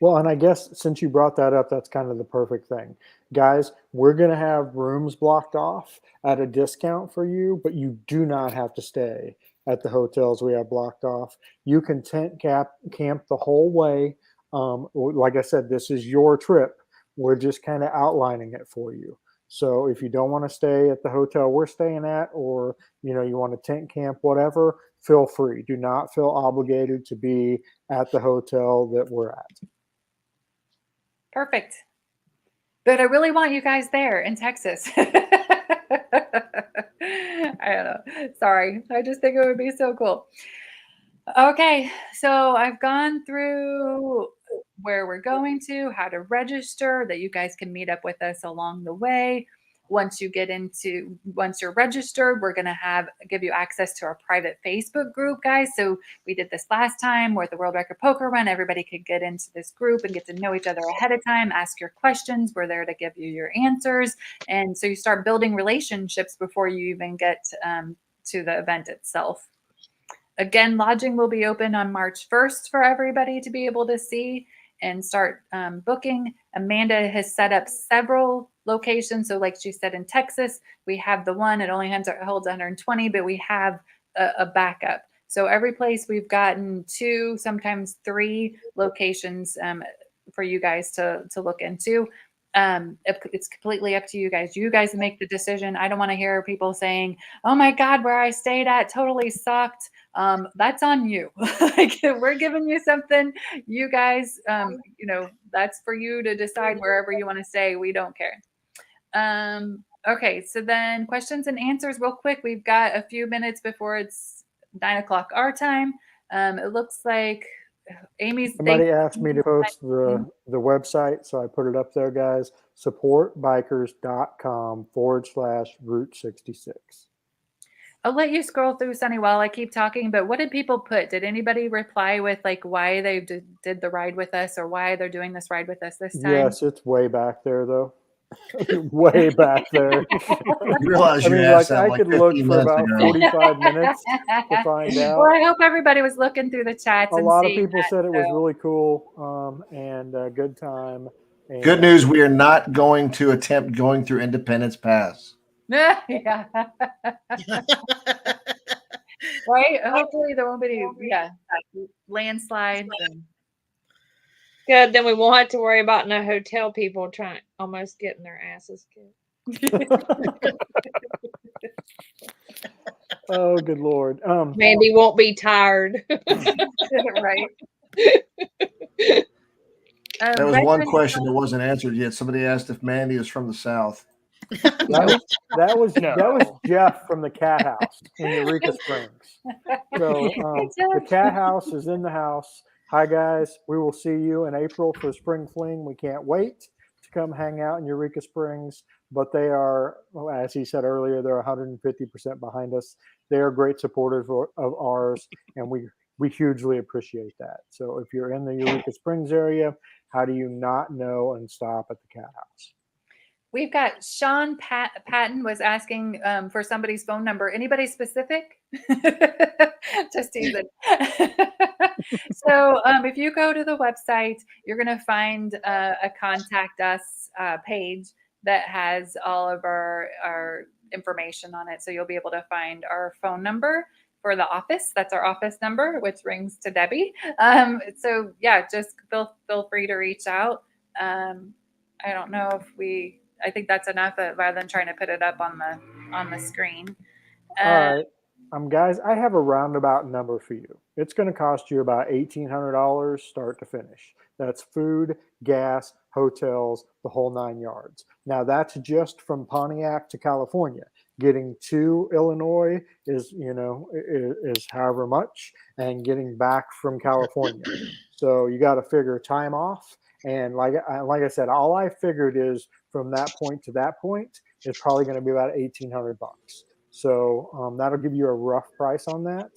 Well, and I guess since you brought that up, that's kind of the perfect thing. Guys, we're going to have rooms blocked off at a discount for you, but you do not have to stay at the hotels we have blocked off. You can tent camp the whole way. Like I said, this is your trip. We're just kind of outlining it for you. So if you don't want to stay at the hotel we're staying at, or you want to tent camp, whatever, feel free. Do not feel obligated to be at the hotel that we're at. Perfect. But I really want you guys there in Texas. I don't know. Sorry. I just think it would be so cool. Okay. So I've gone through where we're going to, how to register, that you guys can meet up with us along the way. Once you're registered, we're going to give you access to our private Facebook group, guys. So we did this last time with the World Record Poker Run. Everybody could get into this group and get to know each other ahead of time, ask your questions. We're there to give you your answers. And so you start building relationships before you even get to the event itself. Again, lodging will be open on March 1st for everybody to be able to see and start booking. Amanda has set up several locations. So like she said, in Texas, we have the one, it only holds 120, but we have a backup. So every place we've gotten 2, sometimes 3 locations for you guys to look into. It's completely up to you guys. You guys make the decision. I don't want to hear people saying, oh my God, where I stayed at totally sucked. That's on you. Like, we're giving you something, you guys, that's for you to decide wherever you want to stay. We don't care. Okay. So then questions and answers real quick. We've got a few minutes before it's 9 o'clock our time. It looks like Somebody asked me to post the website, so I put it up there, guys. supportbikers.com/Route 66. I'll let you scroll through, Sunny, while I keep talking, but what did people put? Did anybody reply with like why they did the ride with us, or why they're doing this ride with us this time? Yes, it's way back there though. Way back there. I could look for about 45 minutes to find out. Well, I hope everybody was looking through the chats. A lot of people said it was really cool and a good time. And good news, we are not going to attempt going through Independence Pass. Yeah. Right? Hopefully there won't be landslides. Good. Then we won't have to worry about no hotel people almost getting their asses kicked. Oh, good Lord. Mandy won't be tired. Right. That was one question that wasn't answered yet. Somebody asked if Mandy is from the South. That was Jeff from the Cat House in Eureka Springs. So the Cat House is in the house. Hi guys, we will see you in April for Spring Fling. We can't wait to come hang out in Eureka Springs. But they are, as he said earlier, they're 150% behind us. They are great supporters of ours, and we hugely appreciate that. So if you're in the Eureka Springs area, how do you not know and stop at the Cat House? We've got Sean Patton was asking for somebody's phone number. Anybody specific? Just teasing. So if you go to the website, you're going to find a contact us page that has all of our information on it. So you'll be able to find our phone number for the office. That's our office number, which rings to Debbie. So yeah, just feel free to reach out. I don't know if I think that's enough rather than trying to put it up on the screen. All right. Guys, I have a roundabout number for you. It's going to cost you about $1,800 start to finish. That's food, gas, hotels, the whole 9 yards. Now that's just from Pontiac to California. Getting to Illinois is however much, and getting back from California. So you got to figure time off. And like I said, all I figured is from that point to that point is probably going to be about $1,800. So that'll give you a rough price on that.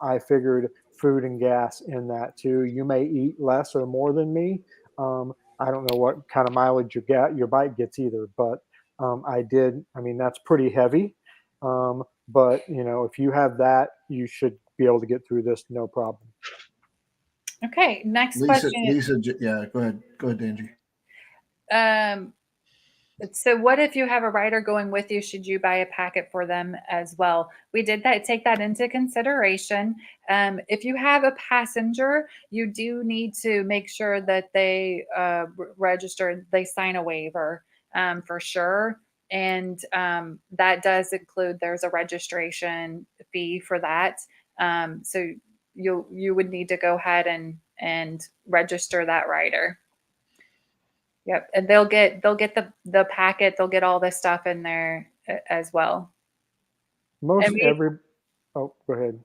I figured food and gas in that too. You may eat less or more than me. I don't know what kind of mileage your bike gets either, but that's pretty heavy. But if you have that, you should be able to get through this no problem. Okay, next Lisa, question. Lisa, yeah, go ahead, Angie. So what if you have a rider going with you? Should you buy a packet for them as well? We did take that into consideration. If you have a passenger, you do need to make sure that they register, they sign a waiver for sure. And that does include, there's a registration fee for that. So you would need to go ahead and register that rider. Yep, and they'll get the packet. They'll get all this stuff in there as well. Go ahead.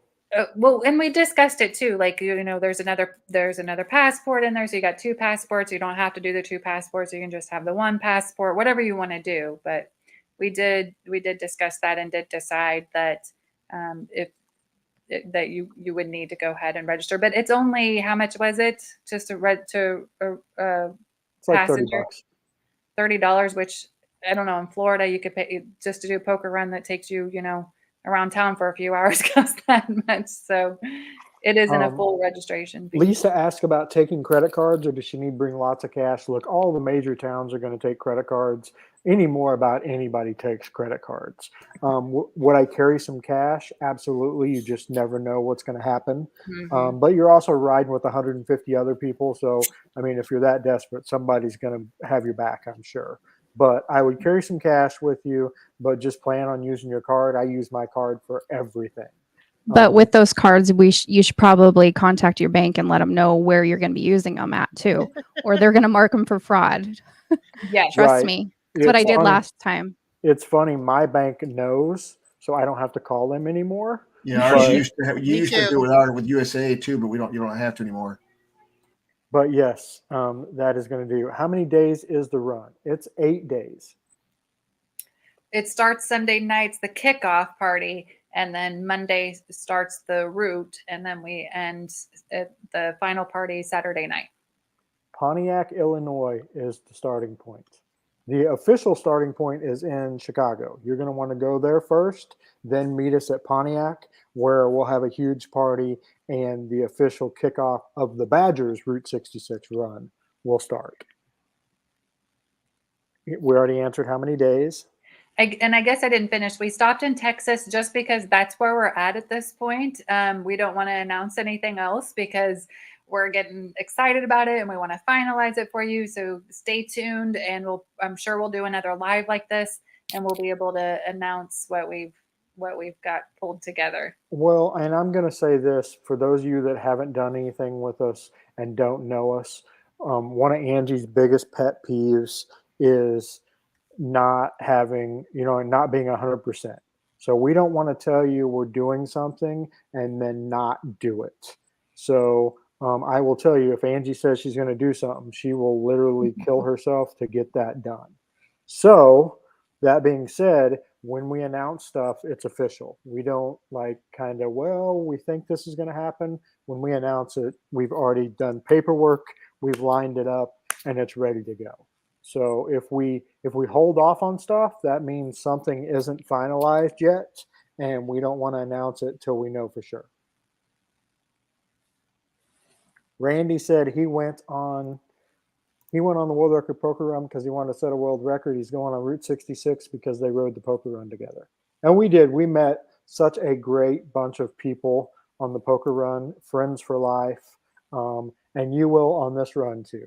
Well, and we discussed it too. Like there's another passport in there, so you got 2 passports. You don't have to do the 2 passports. You can just have the 1 passport, whatever you want to do. But we did discuss that and did decide that that you would need to go ahead and register. But it's only, how much was it? Just it's like passenger, $30, which I don't know. In Florida, you could pay just to do a poker run that takes you, around town for a few hours costs that much. So it isn't a full registration fee. Lisa asked about taking credit cards, or does she need to bring lots of cash? Look, all the major towns are going to take credit cards. About anybody takes credit cards. Would I carry some cash? Absolutely. You just never know what's going to happen. Mm-hmm. But you're also riding with 150 other people. So, if you're that desperate, somebody's going to have your back, I'm sure. But I would carry some cash with you, but just plan on using your card. I use my card for everything. But with those cards, you should probably contact your bank and let them know where you're going to be using them at too, or they're going to mark them for fraud. Yeah, trust me. That's what I did last time. It's funny. My bank knows, so I don't have to call them anymore. Yeah, ours used to do it with USA too, but you don't have to anymore. But yes, that is going to do. How many days is the run? It's 8 days. It starts Sunday nights, the kickoff party, and then Monday starts the route, and then we end at the final party Saturday night. Pontiac, Illinois is the starting point. The official starting point is in Chicago. You're going to want to go there first, then meet us at Pontiac, where we'll have a huge party, and the official kickoff of the Badgers Route 66 run will start. We already answered how many days. And I guess I didn't finish. We stopped in Texas just because that's where we're at this point. We don't want to announce anything else because we're getting excited about it and we want to finalize it for you. So stay tuned, and I'm sure we'll do another live like this, and we'll be able to announce what we've got pulled together. Well, and I'm going to say this for those of you that haven't done anything with us and don't know us. One of Angie's biggest pet peeves is not having, not being 100%. So we don't want to tell you we're doing something and then not do it. So I will tell you, if Angie says she's going to do something, she will literally kill herself to get that done. So that being said, when we announce stuff, it's official. We don't we think this is going to happen. When we announce it, we've already done paperwork, we've lined it up, and it's ready to go. So if we hold off on stuff, that means something isn't finalized yet, and we don't want to announce it till we know for sure. Randy said he went on the World Record Poker Run because he wanted to set a world record. He's going on Route 66 because they rode the poker run together. And we did. We met such a great bunch of people on the poker run, friends for life. And you will on this run too.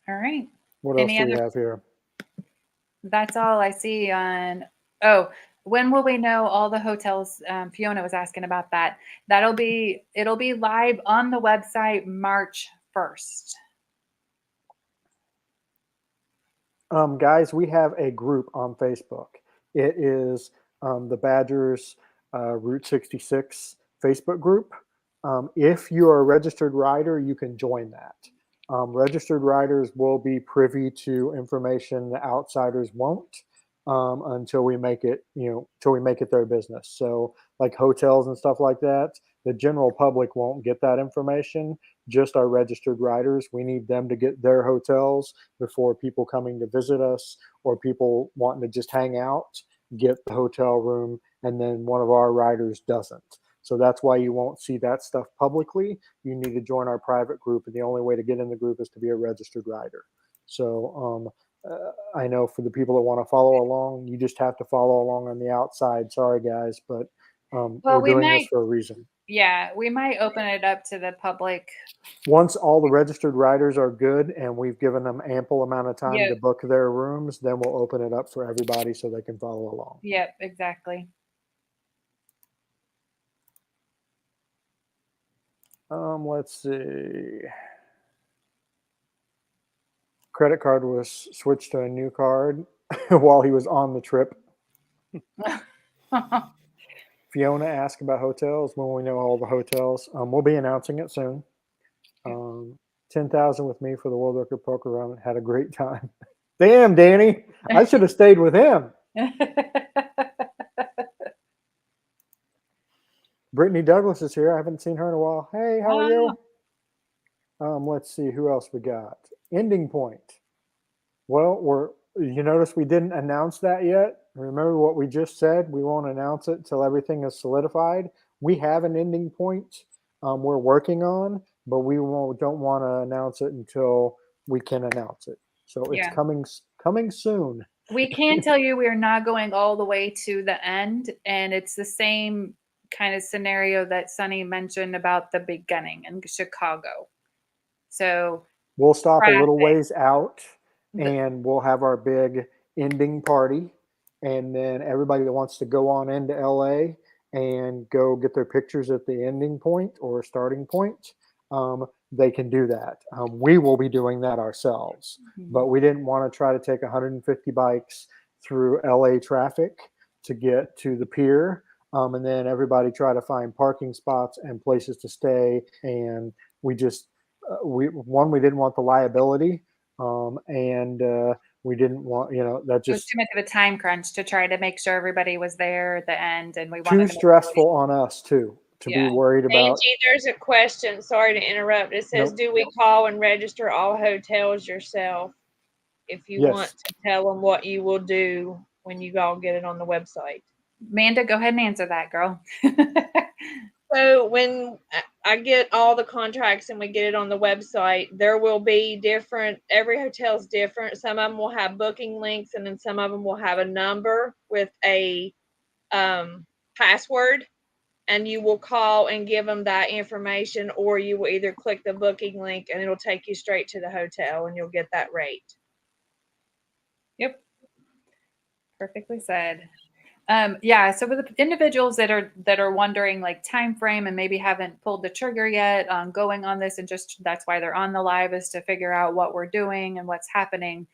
All right. What else do we have here? That's all I see on. When will we know all the hotels? Fiona was asking about that. It'll be live on the website March 1st. Guys, we have a group on Facebook. It is the Badgers Route 66 Facebook group. If you are a registered rider, you can join that. Registered riders will be privy to information the outsiders won't. Until we make it their business. So like hotels and stuff like that, the general public won't get that information, just our registered riders. We need them to get their hotels before people coming to visit us or people wanting to just hang out, get the hotel room, and then one of our riders doesn't. So that's why you won't see that stuff publicly. You need to join our private group, and the only way to get in the group is to be a registered rider. So I know for the people that want to follow along, you just have to follow along on the outside. Sorry, guys, but we're doing this for a reason. Yeah, we might open it up to the public. Once all the registered riders are good and we've given them ample amount of time to book their rooms, then we'll open it up for everybody so they can follow along. Yep, exactly. Let's see. Credit card was switched to a new card while he was on the trip. Fiona asked about hotels. When we know all the hotels, we'll be announcing it soon. 10,000 with me for the World Record Poker Run. Had a great time. Damn, Danny, I should have stayed with him. Brittany Douglas is here. I haven't seen her in a while. Hey, how are you? Let's see who else we got. Ending point. Well, you notice we didn't announce that yet. Remember what we just said? We won't announce it till everything is solidified. We have an ending point we're working on, but we don't want to announce it until we can announce it. So it's coming soon. We can tell you we are not going all the way to the end, and it's the same kind of scenario that Sunny mentioned about the beginning in Chicago. So we'll stop a little ways out and we'll have our big ending party. And then everybody that wants to go on into LA and go get their pictures at the ending point or starting point, they can do that. We will be doing that ourselves, but we didn't want to try to take 150 bikes through LA traffic to get to the pier. And then everybody try to find parking spots and places to stay. And we just, we didn't want the liability, and we didn't want, that just, it was too much of a time crunch to try to make sure everybody was there at the end, and we too wanted stressful on us too to be worried about. Angie, there's a question. Sorry to interrupt. It says, do we call and register all hotels yourself? If you want to tell them what you will do when you all get it on the website. Amanda, go ahead and answer that, girl. So when I get all the contracts and we get it on the website, there will be different, every hotel's different. Some of them will have booking links, and then some of them will have a number with a password, and you will call and give them that information, or you will either click the booking link and it'll take you straight to the hotel and you'll get that rate. Yep. Perfectly said. Yeah, so for the individuals that are wondering like time frame and maybe haven't pulled the trigger yet on going on this, and just that's why they're on the live, is to figure out what we're doing and what's happening.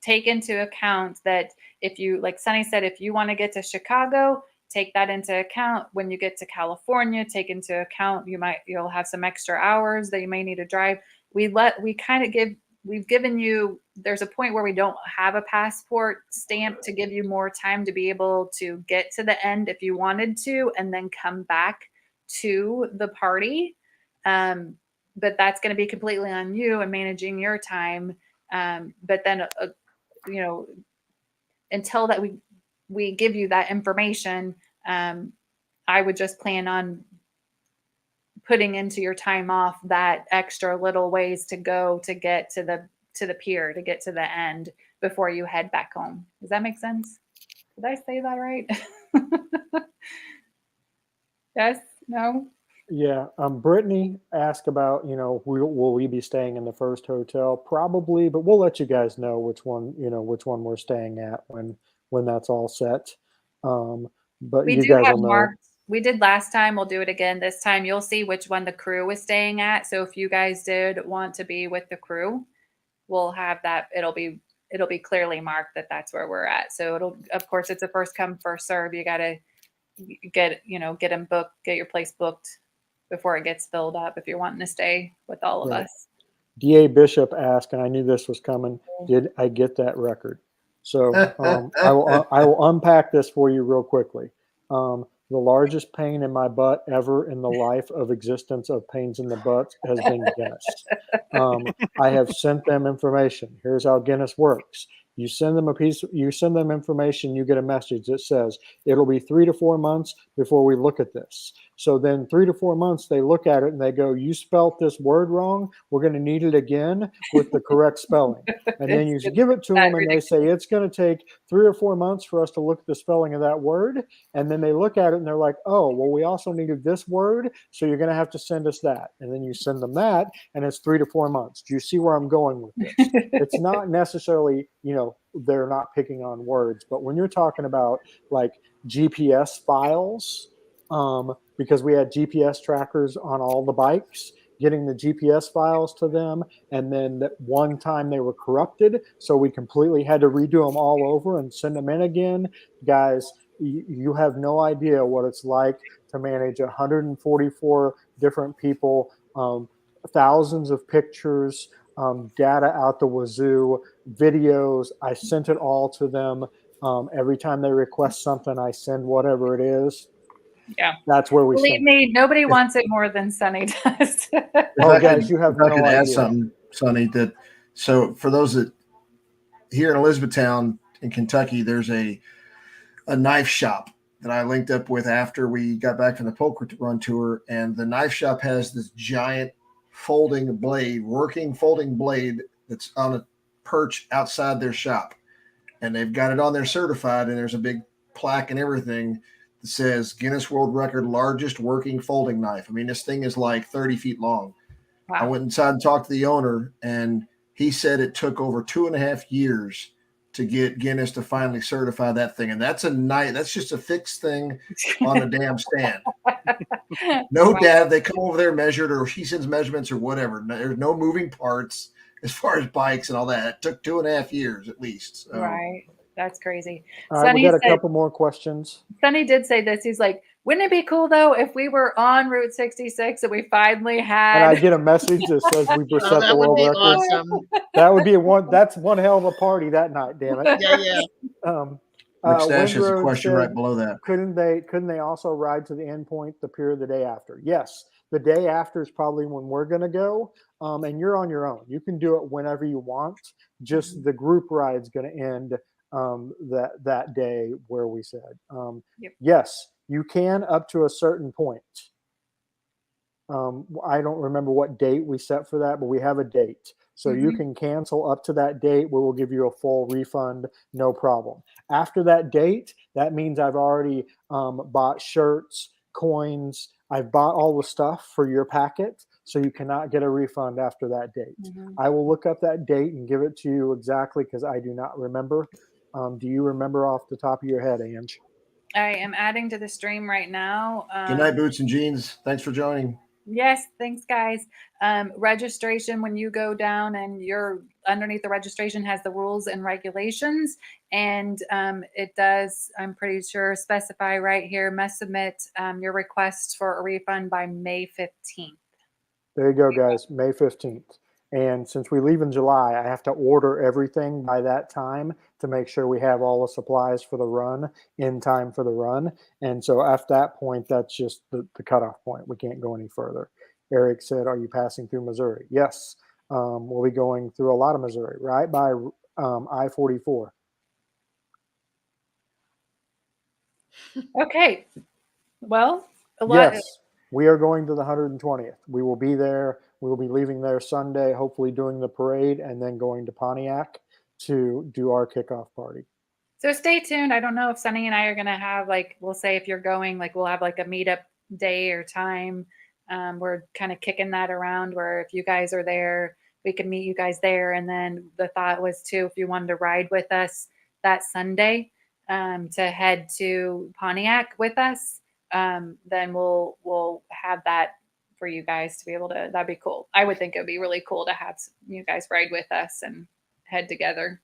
Take into account that if you, like Sunny said, if you want to get to Chicago, take that into account. When you get to California, take into account you'll have some extra hours that you may need to drive. We've given you, there's a point where we don't have a passport stamp to give you more time to be able to get to the end if you wanted to, and then come back to the party. But that's going to be completely on you and managing your time. But then, until that we give you that information, I would just plan on putting into your time off that extra little ways to go to get to the pier, to get to the end before you head back home. Does that make sense? Did I say that right? Yes? No? Yeah. Brittany asked about, will we be staying in the first hotel? Probably, but we'll let you guys know which one we're staying at when that's all set. But you guys will know. Marked. We did last time. We'll do it again this time. You'll see which one the crew is staying at. So if you guys did want to be with the crew, we'll have that. It'll be clearly marked that that's where we're at. So of course, it's a first come, first serve. You got to get them booked, get your place booked before it gets filled up if you're wanting to stay with all of us. DA Bishop asked, and I knew this was coming, did I get that record? So I will unpack this for you real quickly. The largest pain in my butt ever in the life of existence of pains in the butt has been Guinness. I have sent them information. Here's how Guinness works. You send them information, you get a message that says it'll be 3 to 4 months before we look at this. So then 3 to 4 months, they look at it and they go, you spelt this word wrong. We're going to need it again with the correct spelling. And then you give it to them and they say, it's going to take 3 or 4 months for us to look at the spelling of that word. And then they look at it and they're like, oh, well, we also needed this word. So you're going to have to send us that. And then you send them that and it's 3 to 4 months. Do you see where I'm going with this? It's not necessarily, they're not picking on words, but when you're talking about like GPS files, because we had GPS trackers on all the bikes, getting the GPS files to them, and then that one time they were corrupted, so we completely had to redo them all over and send them in again. Guys, you have no idea what it's like to manage 144 different people, thousands of pictures, data out the wazoo, videos. I sent it all to them. Every time they request something, I send whatever it is. Yeah, that's where we. Believe me, nobody wants it more than Sunny does. Guys, you have no idea. Add something, Sunny. So for those that here in Elizabethtown in Kentucky, there's a knife shop that I linked up with after we got back from the poker run tour, and the knife shop has this giant working folding blade that's on a perch outside their shop, and they've got it on there certified, and there's a big plaque and everything that says Guinness World Record largest working folding knife. I mean, this thing is like 30 feet long. Wow. I went inside and talked to the owner, and he said it took over 2.5 years to get Guinness to finally certify that thing. And that's just a fixed thing on a damn stand. No data. They come over there, measured, or he sends measurements or whatever. There's no moving parts as far as bikes and all that. It took 2.5 years at least. So. Right. That's crazy. All right, we got a couple more questions. Sunny did say this. He's like, wouldn't it be cool though if we were on Route 66 and we finally had? And I get a message that says we were set the world record. Awesome. That would be that's one hell of a party that night. Damn it. Yeah. Stash has a question right below that. Couldn't they also ride to the end point, the pier, the day after? Yes, the day after is probably when we're going to go. And you're on your own. You can do it whenever you want. Just the group ride's going to end that day where we said. Yes, You can up to a certain point. I don't remember what date we set for that, but we have a date. So you can cancel up to that date. We will give you a full refund, no problem. After that date, that means I've already bought shirts, coins. I've bought all the stuff for your packet, so you cannot get a refund after that date. I will look up that date and give it to you exactly because I do not remember. Do you remember off the top of your head, Ange? I am adding to the stream right now. Good night, Boots and Jeans. Thanks for joining. Yes, thanks, guys. Registration, when you go down and you're underneath the registration has the rules and regulations, and it does, I'm pretty sure, specify right here, must submit your request for a refund by May 15th. There you go, guys, May 15th. And since we leave in July, I have to order everything by that time to make sure we have all the supplies for the run in time for the run. And so at that point, that's just the cutoff point. We can't go any further. Eric said, are you passing through Missouri? Yes. We'll be going through a lot of Missouri, right by I-44. Okay. Well, a lot. Yes, we are going to the 120th. We will be there. We will be leaving there Sunday, hopefully doing the parade, and then going to Pontiac to do our kickoff party. So stay tuned. I don't know if Sunny and I are going to have, like, we'll say if you're going, like, we'll have like a meetup day or time. We're kind of kicking that around where if you guys are there, we can meet you guys there. And then the thought was too, if you wanted to ride with us that Sunday, to head to Pontiac with us, then we'll have that for you guys to be able to. That'd be cool. I would think it would be really cool to have you guys ride with us and head together.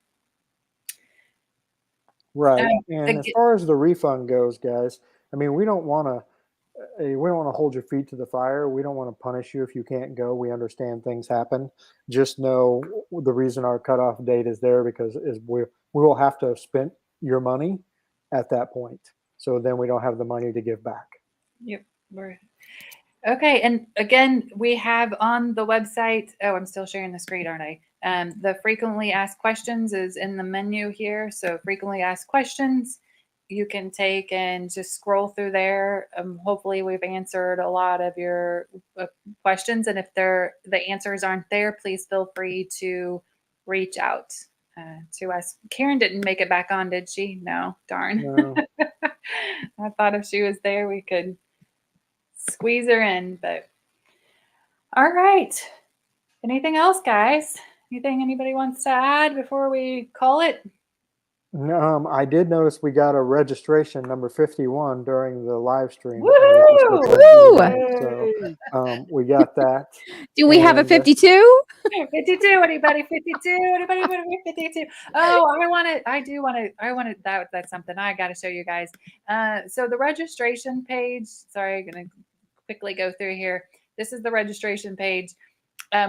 Right. And as far as the refund goes, guys, I mean, we don't want to hold your feet to the fire. We don't want to punish you if you can't go. We understand things happen. Just know the reason our cutoff date is there because we will have to have spent your money at that point. So then we don't have the money to give back. Yep. Okay. And again, we have on the website, oh, I'm still sharing the screen, aren't I? The frequently asked questions is in the menu here. So frequently asked questions, you can take and just scroll through there. Hopefully we've answered a lot of your questions. And if the answers aren't there, please feel free to reach out to us. Karen didn't make it back on, did she? No, darn. No. I thought if she was there, we could squeeze her in, but all right. Anything else, guys? Anything anybody wants to add before we call it? I did notice we got a registration number 51 during the live stream. So we got that. Do we have a 52? 52. Anybody 52? Anybody 52? Oh, that's something I got to show you guys. So the registration page, sorry, I'm going to quickly go through here. This is the registration page.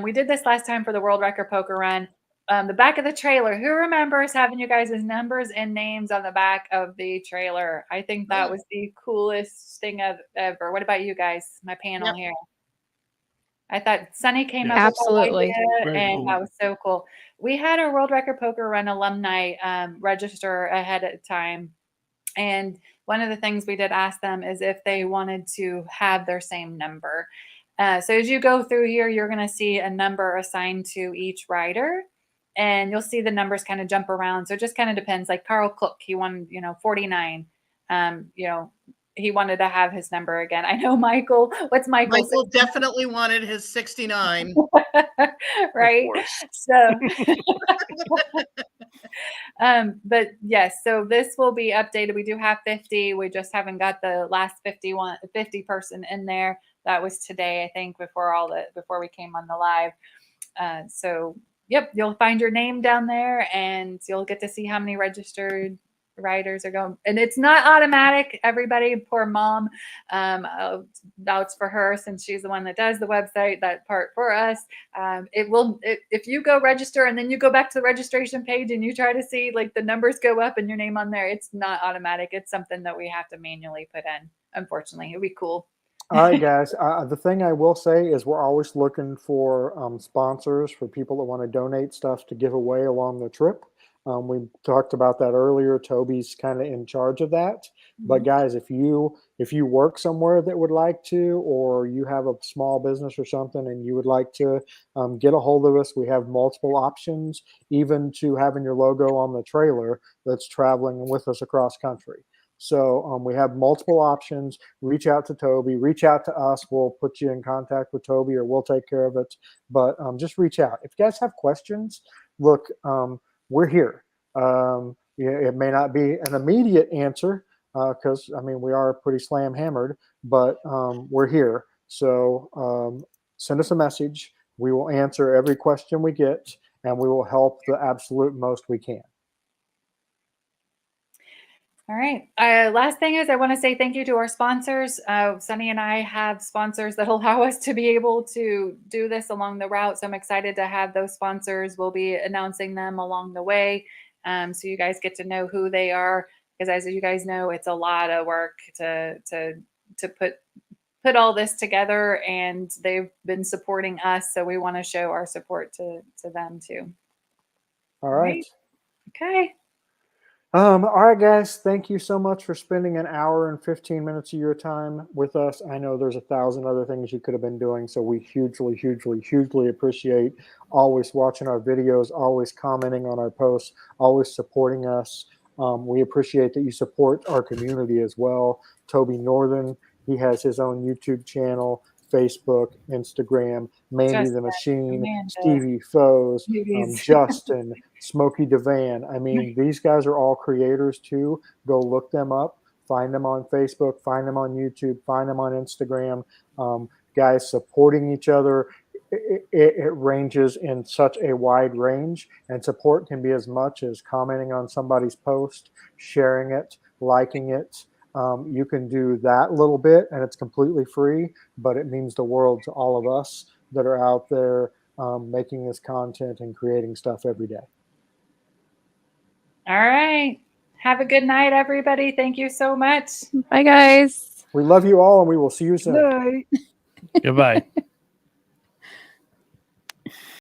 We did this last time for the World Record Poker Run. The back of the trailer. Who remembers having you guys' numbers and names on the back of the trailer? I think that was the coolest thing ever. What about you guys? My panel here. I thought Sunny came up Absolutely. with that idea, and that was so cool. We had a World Record Poker Run alumni register ahead of time. And one of the things we did ask them is if they wanted to have their same number. So as you go through here, you're going to see a number assigned to each rider, and you'll see the numbers kind of jump around. So it just kind of depends. Like Carl Cook, he won, 49. He wanted to have his number again. I know Michael. What's Michael? Michael definitely wanted his 69. Right. So, but yes, so this will be updated. We do have 50. We just haven't got the last 50 person in there. That was today, I think, before we came on the live. So yep, you'll find your name down there and you'll get to see how many registered riders are going. And it's not automatic, everybody. Poor mom. That's for her since she's the one that does the website, that part for us. If you go register and then you go back to the registration page and you try to see like the numbers go up and your name on there, it's not automatic. It's something that we have to manually put in. Unfortunately, it'd be cool. All right, guys. The thing I will say is we're always looking for sponsors, for people that want to donate stuff to give away along the trip. We talked about that earlier. Toby's kind of in charge of that. But guys, if you work somewhere that would like to, or you have a small business or something and you would like to get a hold of us, we have multiple options, even to having your logo on the trailer that's traveling with us across country. So we have multiple options. Reach out to Toby, reach out to us. We'll put you in contact with Toby, or we'll take care of it. But just reach out. If you guys have questions, look, we're here. It may not be an immediate answer, because I mean, we are pretty slam hammered, but we're here. So send us a message. We will answer every question we get, and we will help the absolute most we can. All right. Last thing is I want to say thank you to our sponsors. Sunny and I have sponsors that allow us to be able to do this along the route. So I'm excited to have those sponsors. We'll be announcing them along the way. So you guys get to know who they are, because as you guys know, it's a lot of work to put all this together, and they've been supporting us. So we want to show our support to them too. All right. Okay. All right, guys, thank you so much for spending an hour and 15 minutes of your time with us. I know there's 1,000 other things you could have been doing, so we hugely, hugely, hugely appreciate always watching our videos, always commenting on our posts, always supporting us. We appreciate that you support our community as well. Toby Northern, he has his own YouTube channel, Facebook, Instagram, Mandy the Machine, Amanda. Stevie Foes, Justin, Smokey Devan. I mean, these guys are all creators too. Go look them up, find them on Facebook, find them on YouTube, find them on Instagram. Guys supporting each other. It ranges in such a wide range, and support can be as much as commenting on somebody's post, sharing it, liking it. You can do that little bit, and it's completely free, but it means the world to all of us that are out there making this content and creating stuff every day. All right. Have a good night, everybody. Thank you so much. Bye, guys. We love you all, and we will see you soon. Night. Goodbye.